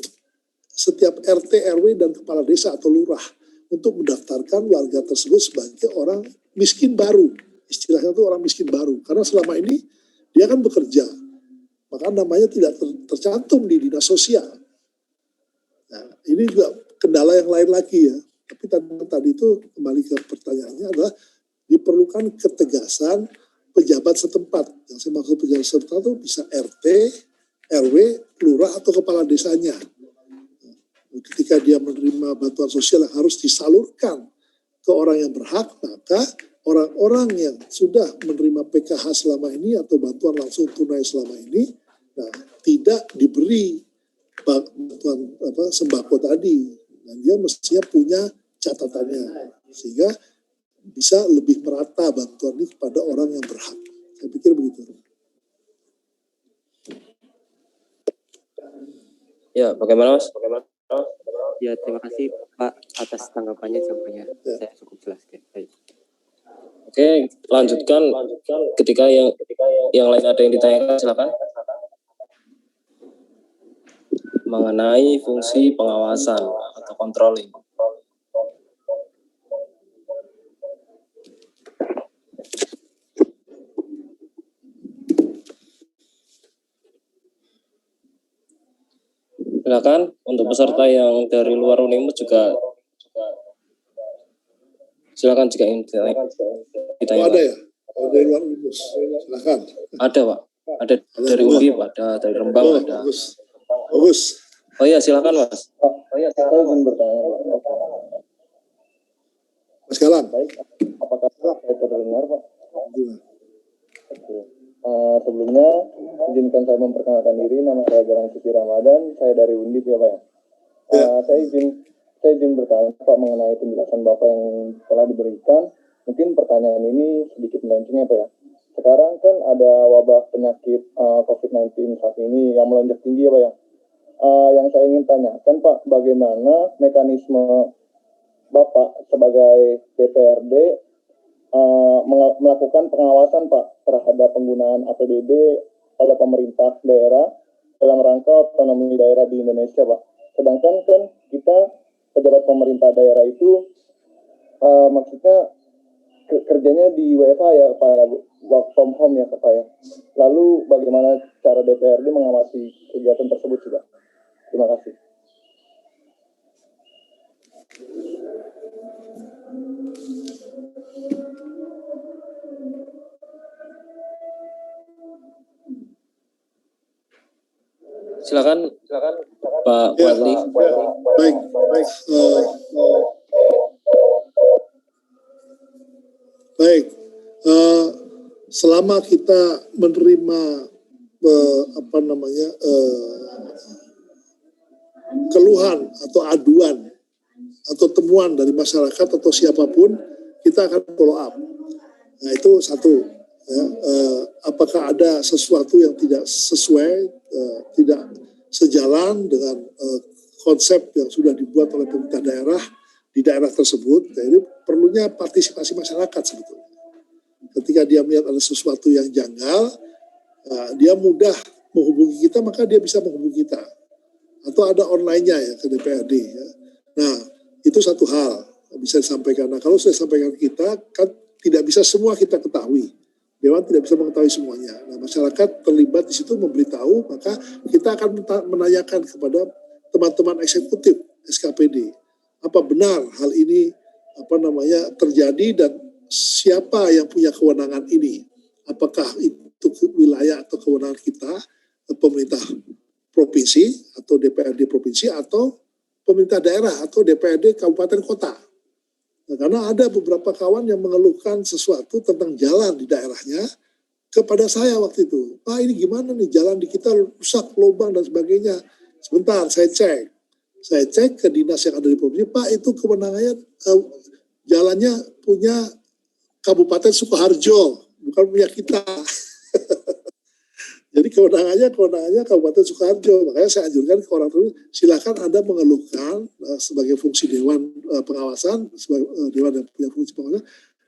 setiap RT, RW, dan kepala desa atau lurah untuk mendaftarkan warga tersebut sebagai orang miskin baru. Istilahnya itu orang miskin baru. Karena selama ini dia kan bekerja, maka namanya tidak tercantum di dinas sosial. Nah, ini juga kendala yang lain lagi ya. Tapi tadi itu kembali ke pertanyaannya adalah diperlukan ketegasan pejabat setempat. Yang saya maksud pejabat setempat itu bisa RT, RW, lurah atau kepala desanya. Ketika dia menerima bantuan sosial yang harus disalurkan ke orang yang berhak, maka orang-orang yang sudah menerima PKH selama ini atau bantuan langsung tunai selama ini, nah, tidak diberi bantuan sembako tadi. Dan dia mestinya punya catatannya sehingga bisa lebih merata bantuan ini kepada orang yang berhak. Saya pikir begitu. Ya, bagaimana Mas? Ya, terima kasih Pak atas tanggapannya sampainya. Ya. Saya cukup jelas. Baik. Oke, lanjutkan. Ketika yang lain ada yang ditanyakan, silakan. Mengenai fungsi pengawasan atau controlling. Silakan untuk peserta yang dari luar Unimus juga silakan jika ingin ditanyakan. Ada ya? Oh, dari luar Unimus. Silakan. Ada Pak. Ada dari UNIP, ada dari Rembang, ada. Bagus. Oh iya, silakan Mas. Saya ingin bertanya Mas Galang. Baik, apakah saya terdengar Pak? Sebelumnya izinkan saya memperkenalkan diri, nama saya Garang Siti Ramadan, saya dari Undip ya Pak ya. Saya izin bertanya Pak mengenai penjelasan Bapak yang telah diberikan. Mungkin pertanyaan ini sedikit melenceng ya Pak ya. Sekarang kan ada wabah penyakit COVID-19 saat ini yang melonjak tinggi ya Pak ya. Yang saya ingin tanyakan Pak, bagaimana mekanisme Bapak sebagai DPRD melakukan pengawasan Pak terhadap penggunaan APBD oleh pemerintah daerah dalam rangka otonomi daerah di Indonesia Pak. Sedangkan kan kita pejabat pemerintah daerah itu maksudnya kerjanya di WFH ya Pak ya, work from home ya Pak ya. Lalu bagaimana cara DPRD mengawasi kegiatan tersebut Pak? Terima kasih. Silakan Pak Wali. Baik. Selama kita menerima keluhan atau aduan atau temuan dari masyarakat atau siapapun, kita akan follow up. Nah, itu satu. Ya, apakah ada sesuatu yang tidak sesuai, tidak sejalan dengan konsep yang sudah dibuat oleh pemerintah daerah di daerah tersebut. Jadi perlunya partisipasi masyarakat sebetulnya. Ketika dia melihat ada sesuatu yang janggal, dia mudah menghubungi kita, maka dia bisa menghubungi kita. Atau ada online-nya ya ke DPRD. Ya. Nah, itu satu hal bisa disampaikan. Nah, kalau saya sampaikan kita, kan tidak bisa semua kita ketahui. Dewan tidak bisa mengetahui semuanya. Nah, masyarakat terlibat di situ memberitahu, maka kita akan menanyakan kepada teman-teman eksekutif SKPD, apa benar hal ini terjadi dan siapa yang punya kewenangan ini? Apakah itu wilayah atau kewenangan kita, pemerintah provinsi atau DPRD provinsi atau pemerintah daerah atau DPRD kabupaten kota? Nah, karena ada beberapa kawan yang mengeluhkan sesuatu tentang jalan di daerahnya kepada saya waktu itu. Pak, ini gimana nih, jalan di kita rusak, lubang dan sebagainya. Sebentar, saya cek ke dinas yang ada di provinsi. Pak, itu kewenangannya jalannya punya Kabupaten Sukoharjo, bukan punya kita. Jadi kewenangannya Kabupaten Sukoharjo. Makanya saya anjurkan ke orang tua, silakan Anda mengeluhkan sebagai fungsi Dewan Pengawasan, sebagai Dewan yang punya fungsi pengawasan,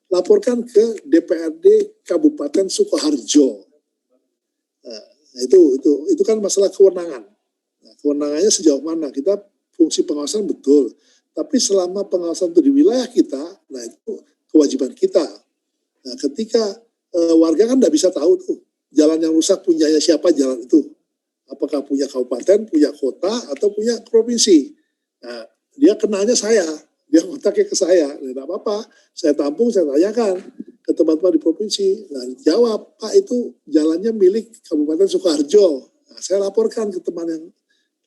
laporkan ke DPRD Kabupaten Sukoharjo. Nah, itu kan masalah kewenangan. Nah, kewenangannya sejauh mana? Kita fungsi pengawasan betul. Tapi selama pengawasan itu di wilayah kita, nah itu kewajiban kita. Nah, ketika warga kan tidak bisa tahu tuh, jalan yang rusak punyanya siapa jalan itu. Apakah punya kabupaten, punya kota, atau punya provinsi. Nah, dia kenalnya saya. Dia kontaknya ke saya. Nah, tidak apa-apa. Saya tampung, saya tanyakan ke teman-teman di provinsi. Nah, jawab, Pak, itu jalannya milik Kabupaten Sukoharjo. Nah, saya laporkan ke teman yang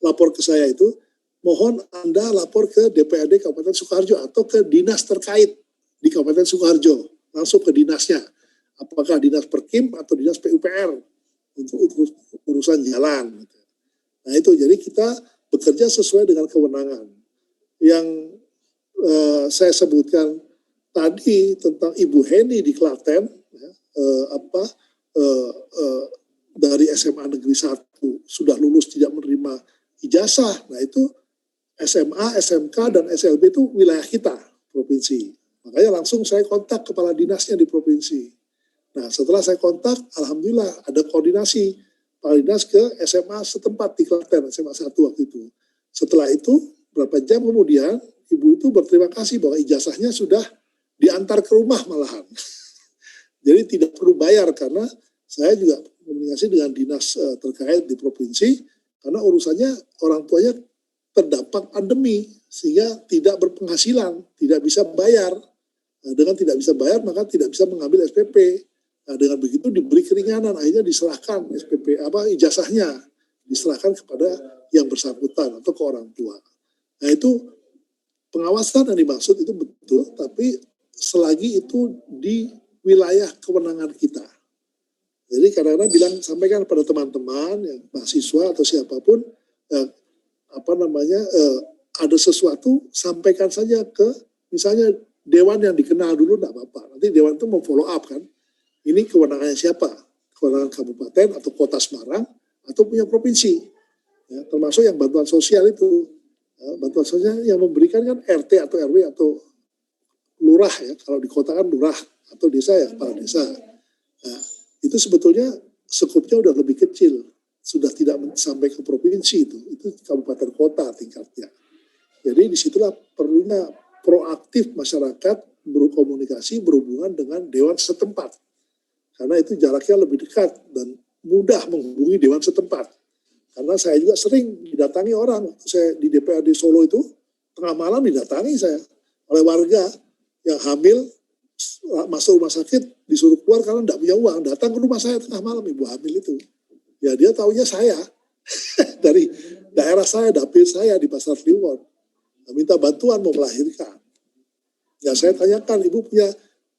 lapor ke saya itu, mohon Anda lapor ke DPRD Kabupaten Sukoharjo atau ke dinas terkait di Kabupaten Sukoharjo. Langsung ke dinasnya. Apakah dinas Perkim atau dinas PUPR untuk urusan jalan. Nah itu, jadi kita bekerja sesuai dengan kewenangan. Yang saya sebutkan tadi tentang Ibu Heni di Klaten, dari SMA Negeri 1 sudah lulus tidak menerima ijazah. Nah itu SMA, SMK, dan SLB itu wilayah kita, provinsi. Makanya langsung saya kontak kepala dinasnya di provinsi. Nah setelah saya kontak, alhamdulillah ada koordinasi kepala dinas ke SMA setempat di Klaten, SMA 1 waktu itu. Setelah itu, berapa jam kemudian, ibu itu berterima kasih bahwa ijazahnya sudah diantar ke rumah malahan. Jadi tidak perlu bayar, karena saya juga komunikasi dengan dinas terkait di provinsi, karena urusannya orang tuanya terdampak pandemi, sehingga tidak berpenghasilan, tidak bisa bayar. Nah, dengan tidak bisa bayar, maka tidak bisa mengambil SPP. Nah, dengan begitu diberi keringanan, akhirnya diserahkan SPP ijazahnya diserahkan kepada yang bersangkutan atau ke orang tua. Nah itu pengawasan yang dimaksud itu betul, tapi selagi itu di wilayah kewenangan kita. Jadi kadang-kadang sampaikan pada teman-teman yang mahasiswa atau siapapun, ada sesuatu, sampaikan saja ke misalnya dewan yang dikenal dulu, tidak apa-apa. Nanti dewan itu memfollow up kan. Ini kewenangannya siapa? Kewenangan kabupaten atau kota Semarang atau punya provinsi. Ya, termasuk yang bantuan sosial itu. Ya, bantuan sosial yang memberikan kan RT atau RW atau lurah ya. Kalau di kota kan lurah atau desa ya kepala desa. Nah, itu sebetulnya skupnya udah lebih kecil. Sudah tidak sampai ke provinsi itu. Itu kabupaten kota tingkatnya. Jadi disitulah perlunya proaktif masyarakat berkomunikasi berhubungan dengan dewan setempat. Karena itu jaraknya lebih dekat dan mudah menghubungi dewan setempat. Karena saya juga sering didatangi orang. Saya di DPRD Solo itu, tengah malam didatangi saya oleh warga yang hamil, masuk rumah sakit, disuruh keluar karena tidak punya uang. Datang ke rumah saya tengah malam, ibu hamil itu. Ya dia taunya saya, dari daerah saya, dapil saya di Pasar Kliwon. Minta bantuan mau melahirkan. Ya saya tanyakan, ibu punya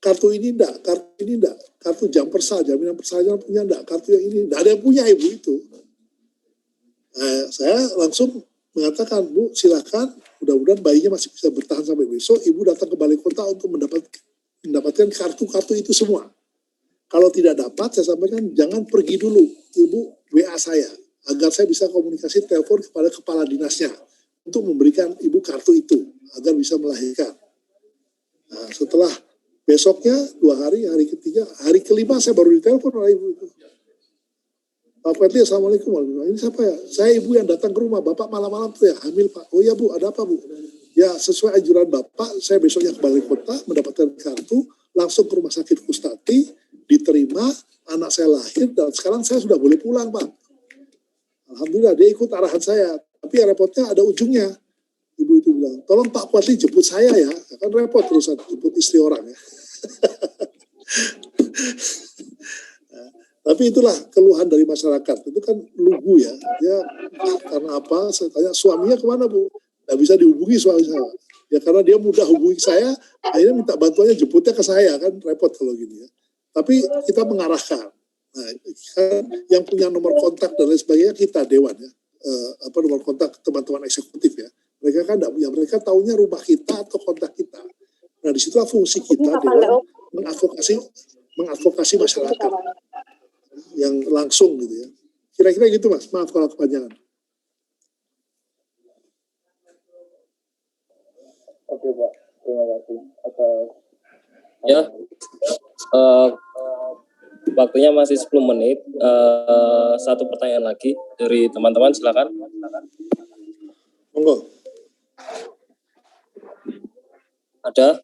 kartu ini enggak, kartu jam persal, jaminan persalinan punya enggak, kartu yang ini, enggak ada yang punya ibu itu. Nah, saya langsung mengatakan, Bu silakan, mudah-mudahan bayinya masih bisa bertahan sampai besok, ibu datang ke balai kota untuk mendapatkan kartu-kartu itu semua. Kalau tidak dapat, saya sampaikan, jangan pergi dulu, ibu WA saya, agar saya bisa komunikasi telepon kepada kepala dinasnya untuk memberikan ibu kartu itu agar bisa melahirkan. Nah, setelah besoknya 2 hari, hari ketiga, hari kelima saya baru ditelepon oleh ibu itu. Pak Fadli, Assalamualaikum. Ini siapa ya? Saya ibu yang datang ke rumah. Bapak malam-malam tuh ya hamil Pak. Oh iya Bu, ada apa Bu? Ya sesuai anjuran Bapak, saya besoknya ke balai kota mendapatkan kartu, langsung ke rumah sakit Kustati, diterima, anak saya lahir, dan sekarang saya sudah boleh pulang Pak. Alhamdulillah dia ikut arahan saya. Tapi ya repotnya ada ujungnya. Ibu itu bilang, tolong Pak Fadli jemput saya ya. Kan repot terusan jemput istri orang ya. Tapi itulah keluhan dari masyarakat. Itu kan lugu ya. Ya karena apa? Saya tanya suaminya kemana Bu? Nggak bisa dihubungi suami saya. Ya karena dia mudah hubungi saya, akhirnya minta bantuannya jemputnya ke saya kan repot kalau gini ya. Tapi kita mengarahkan. Nah, kan yang punya nomor kontak dan lain sebagainya kita dewan ya. Nomor kontak teman-teman eksekutif ya. Mereka kan tidak punya. Mereka taunya rumah kita atau kontak kita. Nah disitulah fungsi kita dewan mengadvokasi masyarakat yang langsung gitu ya. Kira-kira gitu Mas, maaf kalau kepanjangan. Oke Pak, terima kasih atas Ya, waktunya masih 10 menit. Satu pertanyaan lagi dari teman-teman, silakan. Monggo. Ada?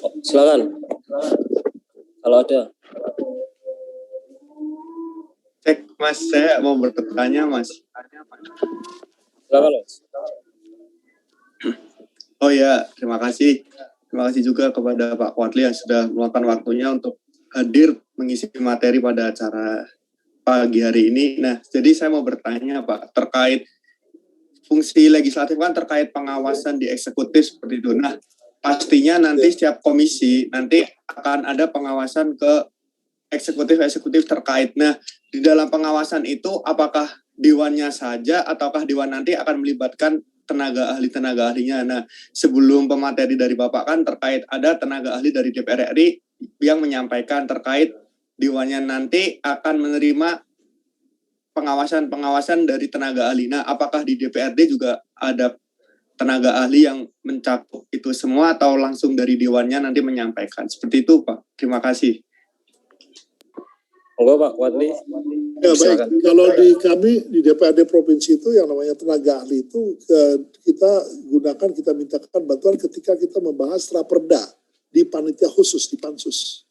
Oh, silakan. Kalau ada. Cek Mas, saya mau bertanya Mas. Silakan Mas. Oh ya, terima kasih. Terima kasih juga kepada Pak Fadli yang sudah meluangkan waktunya untuk hadir mengisi materi pada acara pagi hari ini. Nah, jadi saya mau bertanya Pak, terkait fungsi legislatif kan terkait pengawasan di eksekutif seperti itu. Nah, pastinya nanti setiap komisi nanti akan ada pengawasan ke eksekutif terkait. Nah, di dalam pengawasan itu apakah dewannya saja ataukah dewan nanti akan melibatkan tenaga ahlinya. Nah, sebelum pemateri dari Bapak kan terkait ada tenaga ahli dari DPR RI yang menyampaikan terkait dewannya nanti akan menerima pengawasan dari tenaga ahli. Nah, apakah di DPRD juga ada tenaga ahli yang mencakup itu semua atau langsung dari dewannya nanti menyampaikan? Seperti itu, Pak. Terima kasih. Monggo Pak Fadli. Ya baik, kalau di kami di DPRD provinsi itu yang namanya tenaga ahli itu kita gunakan, kita mintakan bantuan ketika kita membahas raperda di panitia khusus, di pansus.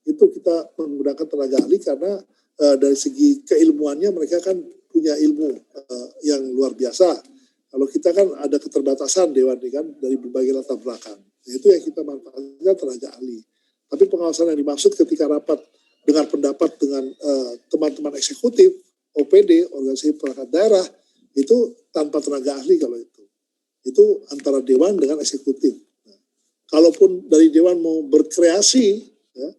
Itu kita menggunakan tenaga ahli karena dari segi keilmuannya mereka kan punya ilmu yang luar biasa. Kalau kita kan ada keterbatasan dewan ini kan dari berbagai latar belakang. Nah, itu yang kita manfaatkan tenaga ahli. Tapi pengawasan yang dimaksud ketika rapat dengan pendapat dengan teman-teman eksekutif, OPD, organisasi perangkat daerah, itu tanpa tenaga ahli kalau itu. Itu antara dewan dengan eksekutif. Nah, kalaupun dari dewan mau berkreasi, ya,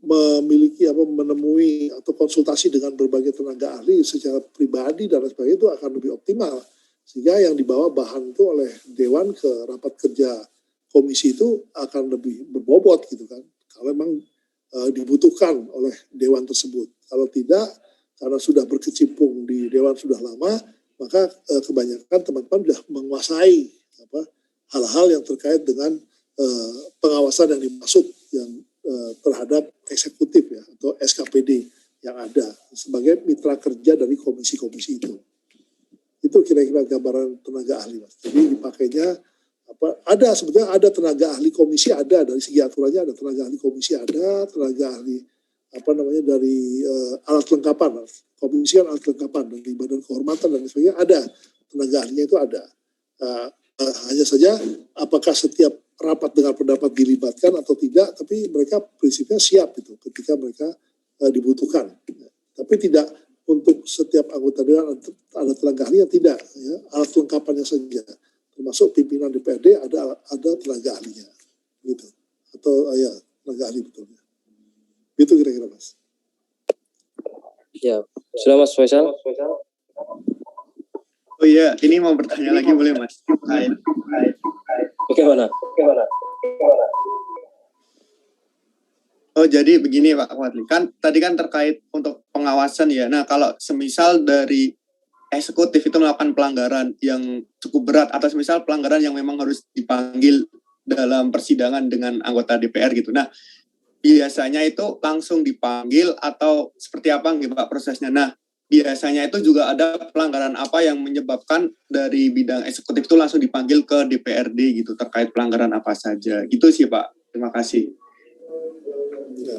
memiliki menemui atau konsultasi dengan berbagai tenaga ahli secara pribadi dan sebagainya itu akan lebih optimal. Sehingga yang dibawa bahan itu oleh dewan ke rapat kerja komisi itu akan lebih berbobot gitu kan. Kalau memang dibutuhkan oleh dewan tersebut. Kalau tidak, karena sudah berkecimpung di dewan sudah lama, maka kebanyakan teman-teman sudah menguasai hal-hal yang terkait dengan pengawasan yang dimaksud yang terhadap eksekutif ya atau SKPD yang ada sebagai mitra kerja dari komisi-komisi itu. Itu kira-kira gambaran tenaga ahli, Mas. Jadi dipakainya ada sebetulnya ada tenaga ahli komisi ada dari segi aturannya ada tenaga ahli komisi ada tenaga ahli dari alat kelengkapan komisi kan alat kelengkapan dari badan kehormatan dan sebagainya ada tenaga ahlinya itu ada hanya saja apakah setiap rapat dengan pendapat dilibatkan atau tidak tapi mereka prinsipnya siap itu ketika mereka dibutuhkan tapi tidak untuk setiap anggota dewan ada tenaga ahlinya tidak ya alat kelengkapannya saja. Termasuk pimpinan DPRD ada tenaga ahlinya gitu atau ya tenaga ahli betulnya itu kira-kira Mas. Ya, sudah Mas Faisal. Oh iya, ini mau bertanya lagi boleh Mas? Bagaimana? Oh, jadi begini Pak Wadli, kan tadi kan terkait untuk pengawasan ya. Nah, kalau semisal dari eksekutif itu melakukan pelanggaran yang cukup berat, atau semisal pelanggaran yang memang harus dipanggil dalam persidangan dengan anggota DPR gitu. Nah, biasanya itu langsung dipanggil atau seperti apa gitu Pak prosesnya? Nah, biasanya itu juga ada pelanggaran apa yang menyebabkan dari bidang eksekutif itu langsung dipanggil ke DPRD gitu, terkait pelanggaran apa saja. Gitu sih Pak. Terima kasih. Ya.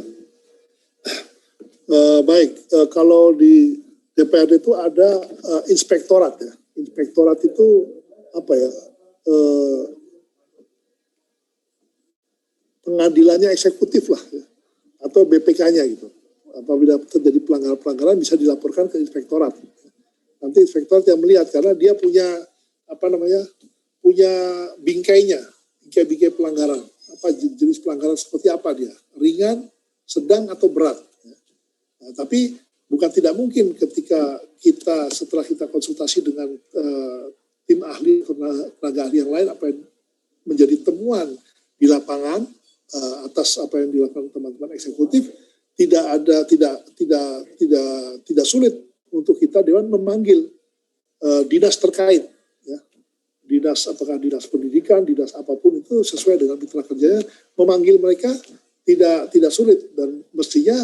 Baik, kalau di DPRD itu ada inspektorat ya. Inspektorat itu apa ya? Pengadilannya eksekutif lah, ya. Atau BPK-nya gitu. Apabila terjadi pelanggaran-pelanggaran bisa dilaporkan ke inspektorat. Nanti inspektorat yang melihat karena dia punya punya bingkainya, bingkai pelanggaran. Apa jenis pelanggaran seperti apa dia? Ringan, sedang atau berat. Nah, tapi bukan tidak mungkin ketika kita setelah kita konsultasi dengan tim ahli, tenaga ahli yang lain, apa yang menjadi temuan di lapangan atas apa yang dilakukan teman-teman eksekutif, tidak sulit untuk kita Dewan memanggil dinas terkait, ya. Dinas, apakah dinas pendidikan, dinas apapun itu sesuai dengan mitra kerjanya, memanggil mereka tidak sulit dan mestinya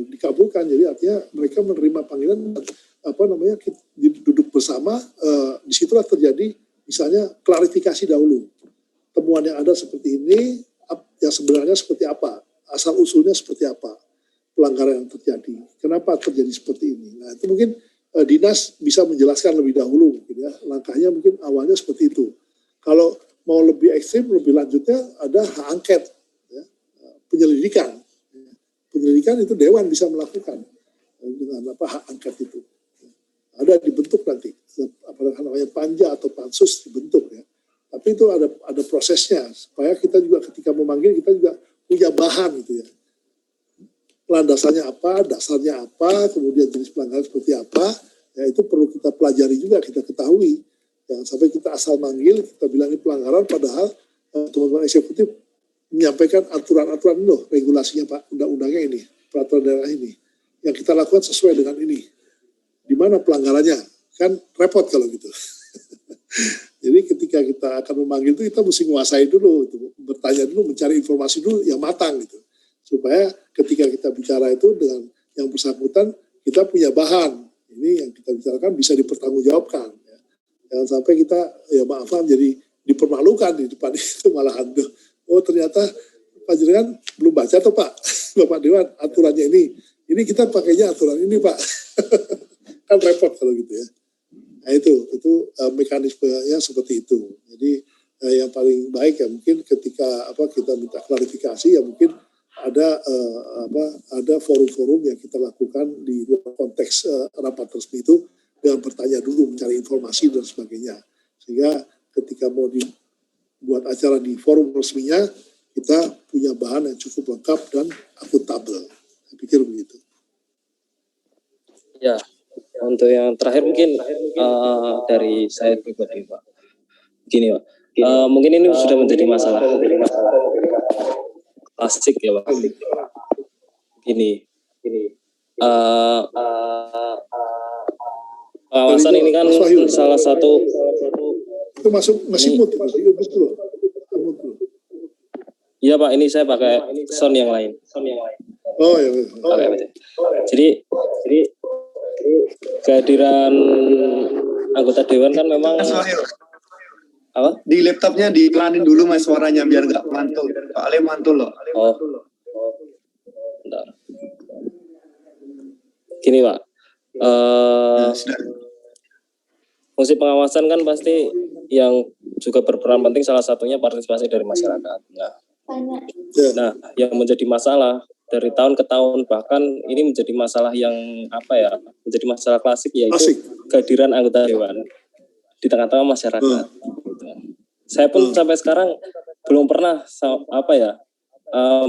dikabulkan. Jadi artinya mereka menerima panggilan, duduk bersama, disitulah terjadi misalnya klarifikasi dahulu. Temuan yang ada seperti ini, yang sebenarnya seperti apa, asal usulnya seperti apa, pelanggaran yang terjadi, kenapa terjadi seperti ini. Nah itu mungkin dinas bisa menjelaskan lebih dahulu, mungkin ya, langkahnya mungkin awalnya seperti itu. Kalau mau lebih ekstrim, lebih lanjutnya ada hak angket, ya, penyelidikan. Penyelidikan itu Dewan bisa melakukan dengan hak angket itu. Ada dibentuk nanti, apakah namanya panja atau pansus dibentuk ya. Tapi itu ada prosesnya supaya kita juga ketika memanggil kita juga punya bahan gitu ya. Landasannya apa, dasarnya apa, kemudian jenis pelanggaran seperti apa, ya itu perlu kita pelajari juga, kita ketahui. Jangan sampai kita asal manggil, kita bilang ini pelanggaran, padahal teman-teman eksekutif menyampaikan aturan-aturan loh, regulasinya Pak, undang-undangnya ini, peraturan daerah ini. Yang kita lakukan sesuai dengan ini. Di mana pelanggarannya? Kan repot kalau gitu. Jadi ketika kita akan memanggil itu kita mesti menguasai dulu, bertanya dulu, mencari informasi dulu yang matang gitu. Supaya ketika kita bicara itu dengan yang bersangkutan, kita punya bahan. Ini yang kita bicarakan bisa dipertanggungjawabkan. Ya. Jangan sampai kita, ya maafan, jadi dipermalukan di depan itu malahan. Oh ternyata Pak Jenengan belum baca tuh Pak, Bapak Dewan, aturannya ini. Ini kita pakainya aturan ini Pak. Kan repot kalau gitu ya. Nah itu mekanismenya seperti itu. Jadi yang paling baik ya mungkin ketika kita minta klarifikasi ya mungkin ada forum-forum yang kita lakukan di luar konteks rapat resmi itu dengan bertanya dulu, mencari informasi dan sebagainya. Sehingga ketika mau dibuat acara di forum resminya kita punya bahan yang cukup lengkap dan akuntabel. Saya pikir begitu. Ya. Untuk yang terakhir mungkin dari saya pribadi Pak. Gini Pak, mungkin ini sudah menjadi masalah klasik ya Pak. Gini. Pengawasan ini kan salah satu. Itu masih mute Pak. Iya Pak, ini saya pakai sound yang lain. Oh iya. Jadi kehadiran anggota Dewan kan memang apa? Di laptopnya diiklanin dulu Mas suaranya biar nggak mantul. Pak Ale mantul loh. Oh. Bentar. Gini Pak. Fungsi pengawasan kan pasti yang juga berperan penting salah satunya partisipasi dari masyarakat. Nah, yang menjadi masalah dari tahun ke tahun bahkan ini menjadi masalah yang menjadi masalah klasik yaitu kehadiran anggota Dewan di tengah-tengah masyarakat. Gitu. Saya pun sampai sekarang belum pernah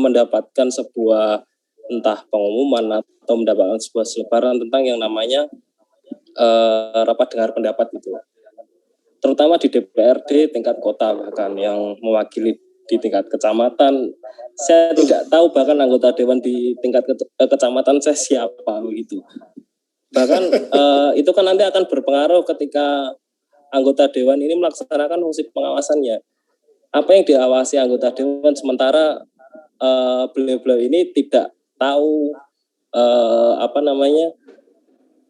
mendapatkan sebuah entah pengumuman atau mendapatkan sebuah selebaran tentang yang namanya rapat dengar pendapat itu. Terutama di DPRD tingkat kota bahkan yang mewakili di tingkat kecamatan. Saya tidak tahu bahkan anggota dewan di tingkat kecamatan saya siapa begitu. Bahkan itu kan nanti akan berpengaruh ketika anggota dewan ini melaksanakan fungsi pengawasannya. Apa yang diawasi anggota dewan sementara beliau-beliau ini tidak tahu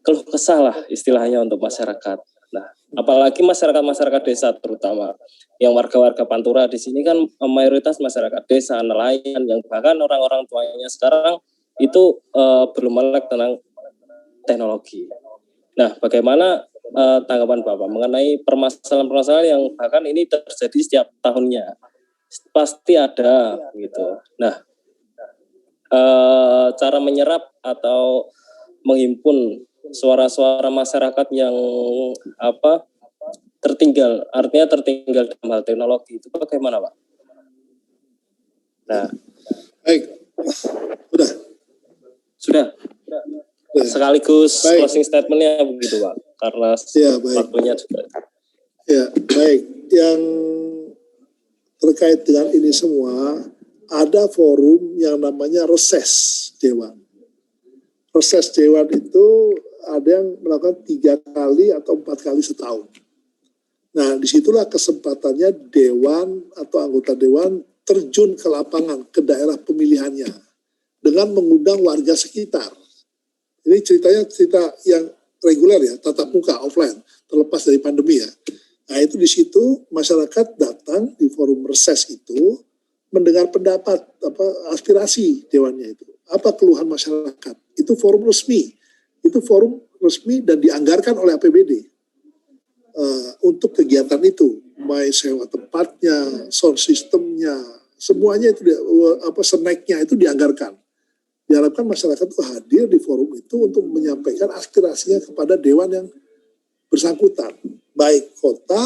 keluh kesah lah istilahnya untuk masyarakat. Nah, apalagi masyarakat desa terutama yang warga-warga Pantura di sini kan mayoritas masyarakat desa, nelayan, yang bahkan orang-orang tuanya sekarang itu belum melek tentang teknologi. Nah, bagaimana tanggapan Bapak mengenai permasalahan-permasalahan yang bahkan ini terjadi setiap tahunnya? Pasti ada gitu. Nah, cara menyerap atau menghimpun suara-suara masyarakat yang tertinggal, artinya tertinggal dalam hal teknologi itu bagaimana, Pak? Nah, baik, sudah. Sekaligus baik. Closing statementnya begitu, Pak, karena waktunya juga. Ya, baik. Yang terkait dengan ini semua, ada forum yang namanya reses dewan. Reses dewan itu ada yang melakukan 3 kali atau 4 kali setahun. Nah, disitulah kesempatannya dewan atau anggota dewan terjun ke lapangan, ke daerah pemilihannya, dengan mengundang warga sekitar. Ini ceritanya cerita yang reguler ya, tatap muka, offline, terlepas dari pandemi ya. Nah, itu di situ masyarakat datang di forum reses itu, mendengar pendapat, aspirasi dewannya itu. Apa keluhan masyarakat? Itu forum resmi. Itu forum resmi dan dianggarkan oleh APBD untuk kegiatan itu. Mulai sewa tempatnya, sound systemnya, semuanya itu snacknya itu dianggarkan. Diharapkan masyarakat itu hadir di forum itu untuk menyampaikan aspirasinya kepada dewan yang bersangkutan, baik kota,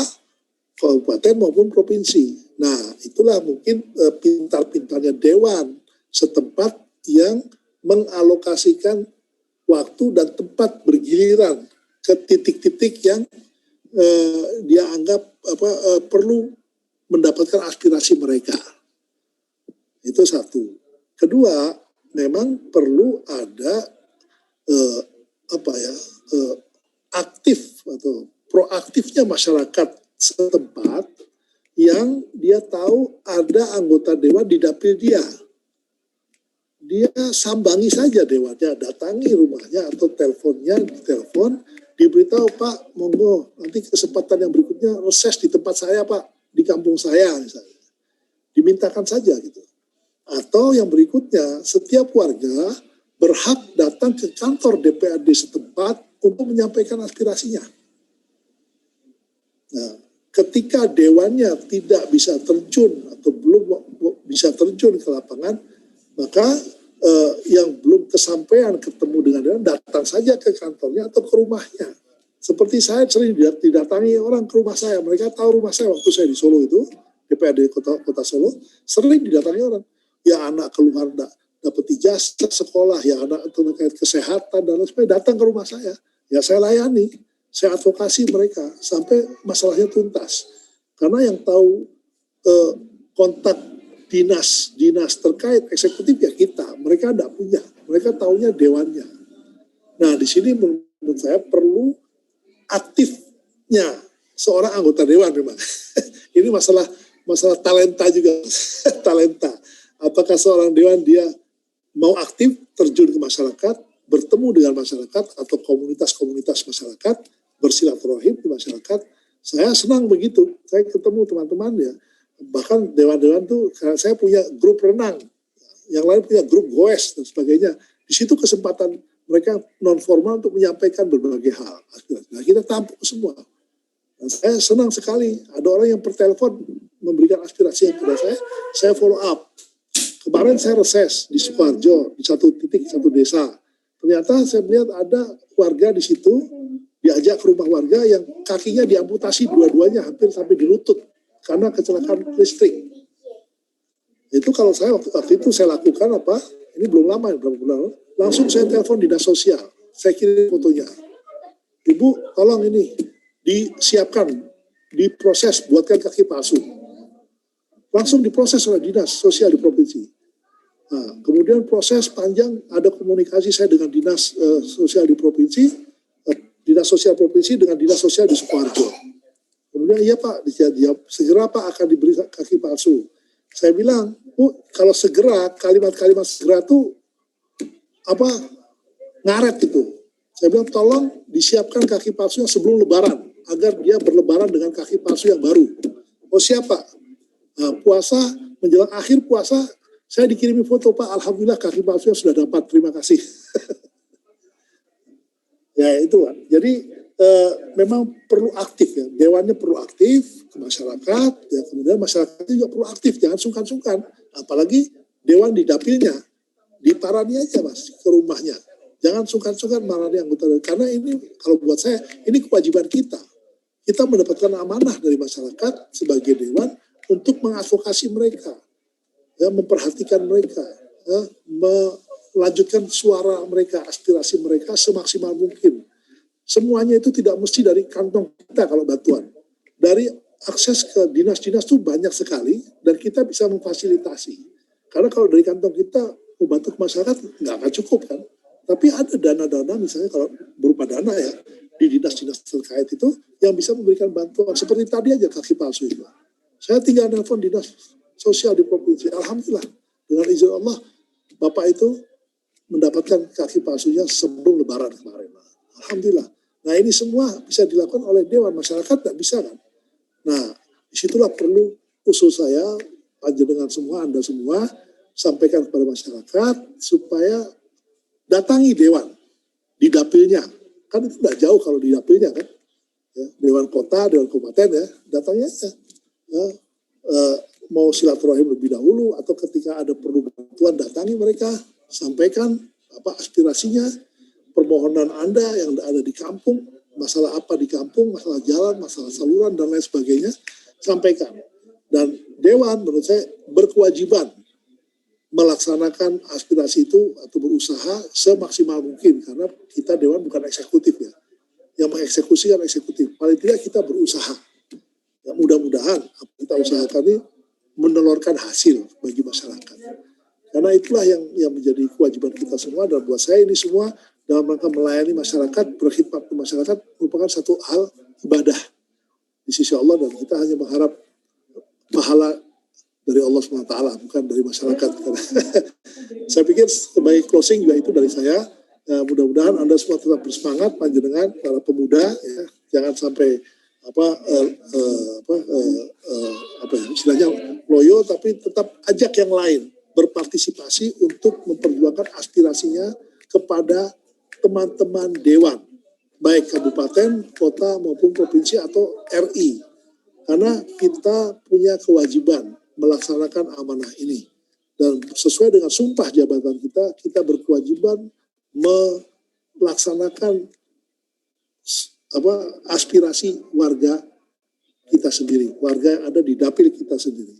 kabupaten maupun provinsi. Nah, itulah mungkin pintar-pintarnya dewan setempat yang mengalokasikan waktu dan tempat bergiliran ke titik-titik yang dia anggap perlu mendapatkan aspirasi mereka. Itu satu. Kedua, memang perlu ada aktif atau proaktifnya masyarakat setempat yang dia tahu ada anggota dewan di dapil dia. Dia sambangi saja dewannya, datangi rumahnya atau teleponnya, ditelepon, diberitahu, Pak, monggo nanti kesempatan yang berikutnya reses di tempat saya, Pak, di kampung saya misalnya. Dimintakan saja gitu. Atau yang berikutnya, setiap warga berhak datang ke kantor DPRD setempat untuk menyampaikan aspirasinya. Nah, ketika dewannya tidak bisa terjun atau belum bisa terjun ke lapangan, maka yang belum kesampaian ketemu dengan dewan datang saja ke kantornya atau ke rumahnya. Seperti saya sering didatangi orang ke rumah saya. Mereka tahu rumah saya waktu saya di Solo itu, DPRD kota Solo, sering didatangi orang. Ya anak keluar dapat ijazah sekolah, ya anak terkait kesehatan dan lain sebagainya, datang ke rumah saya. Ya saya layani, saya advokasi mereka sampai masalahnya tuntas. Karena yang tahu kontak dinas terkait eksekutif ya kita, mereka tidak punya, mereka taunya dewannya. Nah di sini menurut saya perlu aktifnya seorang anggota dewan memang. Ini masalah talenta juga, talenta. Apakah seorang dewan dia mau aktif terjun ke masyarakat, bertemu dengan masyarakat atau komunitas-komunitas masyarakat, bersilaturahim di masyarakat. Saya senang begitu, saya ketemu teman-teman ya. Bahkan dewan-dewan tuh saya punya grup renang, yang lain punya grup goes dan sebagainya. Di situ kesempatan mereka non formal untuk menyampaikan berbagai hal. Nah, kita tampung semua. Dan saya senang sekali ada orang yang bertelepon memberikan aspirasi kepada saya follow up. Kemarin saya reses di Sukoharjo di satu titik satu desa. Ternyata saya melihat ada warga di situ diajak ke rumah warga yang kakinya diamputasi dua-duanya hampir sampai di lutut karena kecelakaan listrik. Itu kalau saya waktu itu saya lakukan ini belum lama, berapa bulan, langsung saya telepon dinas sosial, saya kirim fotonya. Ibu, tolong ini disiapkan, diproses, buatkan kaki palsu. langsung diproses oleh dinas sosial di provinsi. Nah, kemudian proses panjang, ada komunikasi saya dengan dinas sosial di provinsi, dinas sosial provinsi dengan dinas sosial di Sukoharjo. Kemudian iya Pak, dijawab segera Pak akan diberi kaki palsu. Saya bilang, Bu, kalau segera, kalimat-kalimat segera itu ngaret gitu. Saya bilang tolong disiapkan kaki palsunya sebelum lebaran, agar dia berlebaran dengan kaki palsu yang baru. Oh siapa? Nah, puasa, menjelang akhir puasa, saya dikirimi foto Pak, alhamdulillah kaki palsunya sudah dapat, terima kasih. Ya itu Pak. Jadi memang perlu aktif ya, dewannya perlu aktif ke masyarakat, ya kemudian masyarakat juga perlu aktif, jangan sungkan-sungkan. Apalagi dewan di dapilnya, diparani aja Mas ke rumahnya. Jangan sungkan-sungkan marani anggota dewan, karena ini kalau buat saya ini kewajiban kita. Kita mendapatkan amanah dari masyarakat sebagai dewan untuk mengadvokasi mereka, ya, memperhatikan mereka, ya, melanjutkan suara mereka, aspirasi mereka semaksimal mungkin. Semuanya itu tidak mesti dari kantong kita kalau bantuan. Dari akses ke dinas-dinas itu banyak sekali dan kita bisa memfasilitasi. Karena kalau dari kantong kita membantu ke masyarakat nggak akan cukup kan. Tapi ada dana-dana misalnya kalau berupa dana ya di dinas-dinas terkait itu yang bisa memberikan bantuan. Seperti tadi aja kaki palsu itu. Saya tinggal nelfon dinas sosial di provinsi. Alhamdulillah dengan izin Allah Bapak itu mendapatkan kaki palsunya sebelum lebaran kemarin. Alhamdulillah. Nah ini semua bisa dilakukan oleh dewan, masyarakat tidak bisa kan. Nah disitulah perlu usul saya, panjenengan semua, Anda semua sampaikan kepada masyarakat supaya datangi dewan di dapilnya. Kan itu tidak jauh kalau di dapilnya kan. Ya, dewan kota, dewan kabupaten ya, datangnya aja. Ya, mau silaturahim lebih dahulu atau ketika ada perlu bantuan datangi mereka, sampaikan apa aspirasinya, permohonan Anda yang ada di kampung, masalah apa di kampung, masalah jalan, masalah saluran dan lain sebagainya, sampaikan. Dan dewan menurut saya berkewajiban melaksanakan aspirasi itu atau berusaha semaksimal mungkin karena kita dewan bukan eksekutif ya. Yang mengeksekusi kan eksekutif. Paling tidak kita berusaha. Ya, mudah-mudahan apa kita usahakan ini menelurkan hasil bagi masyarakat. Karena itulah yang menjadi kewajiban kita semua dan buat saya ini semua dalam rangka melayani masyarakat, berkhidmat ke masyarakat merupakan satu hal ibadah di sisi Allah dan kita hanya mengharap pahala dari Allah SWT, bukan dari masyarakat. Saya pikir sebagai closing juga itu dari saya. Mudah-mudahan Anda semua tetap bersemangat, panjenengan para pemuda, ya, jangan sampai istilahnya loyo, tapi tetap ajak yang lain berpartisipasi untuk memperjuangkan aspirasinya kepada teman-teman dewan, baik kabupaten, kota maupun provinsi atau RI, karena kita punya kewajiban melaksanakan amanah ini dan sesuai dengan sumpah jabatan kita berkewajiban melaksanakan aspirasi warga kita sendiri, warga yang ada di dapil kita sendiri.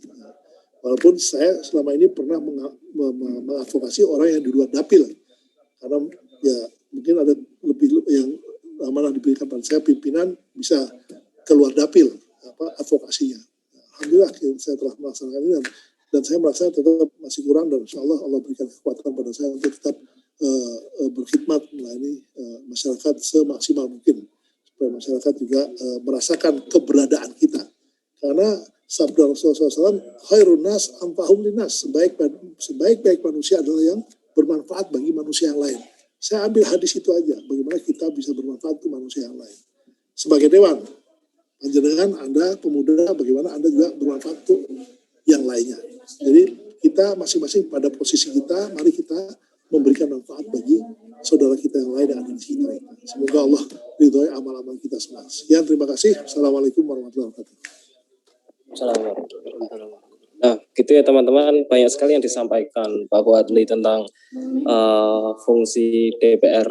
Walaupun saya selama ini pernah mengadvokasi orang yang di luar dapil, karena ya mungkin ada lebih yang amanah diberikan pada saya, pimpinan bisa keluar dapil advokasinya. Alhamdulillah saya telah melaksanakan ini dan saya merasa tetap masih kurang dan insya Allah berikan kekuatan pada saya untuk tetap berkhidmat melayani masyarakat semaksimal mungkin supaya masyarakat juga merasakan keberadaan kita karena sabda Rasulullah SAW khairun nas anfa'hum linnas, sebaik-baik manusia adalah yang bermanfaat bagi manusia yang lain. Saya ambil hadis itu aja, bagaimana kita bisa bermanfaat untuk manusia yang lain. Sebagai dewan, panjenengan Anda pemuda, bagaimana Anda juga bermanfaat untuk yang lainnya. Jadi kita masing-masing pada posisi kita, mari kita memberikan manfaat bagi saudara kita yang lain yang ada di sekitar kita. Semoga Allah ridhoi amal-amal kita semua. Sekian, terima kasih. Assalamualaikum warahmatullahi wabarakatuh. Assalamualaikum. Nah, gitu ya teman-teman, banyak sekali yang disampaikan Pak Kuatli tentang fungsi DPR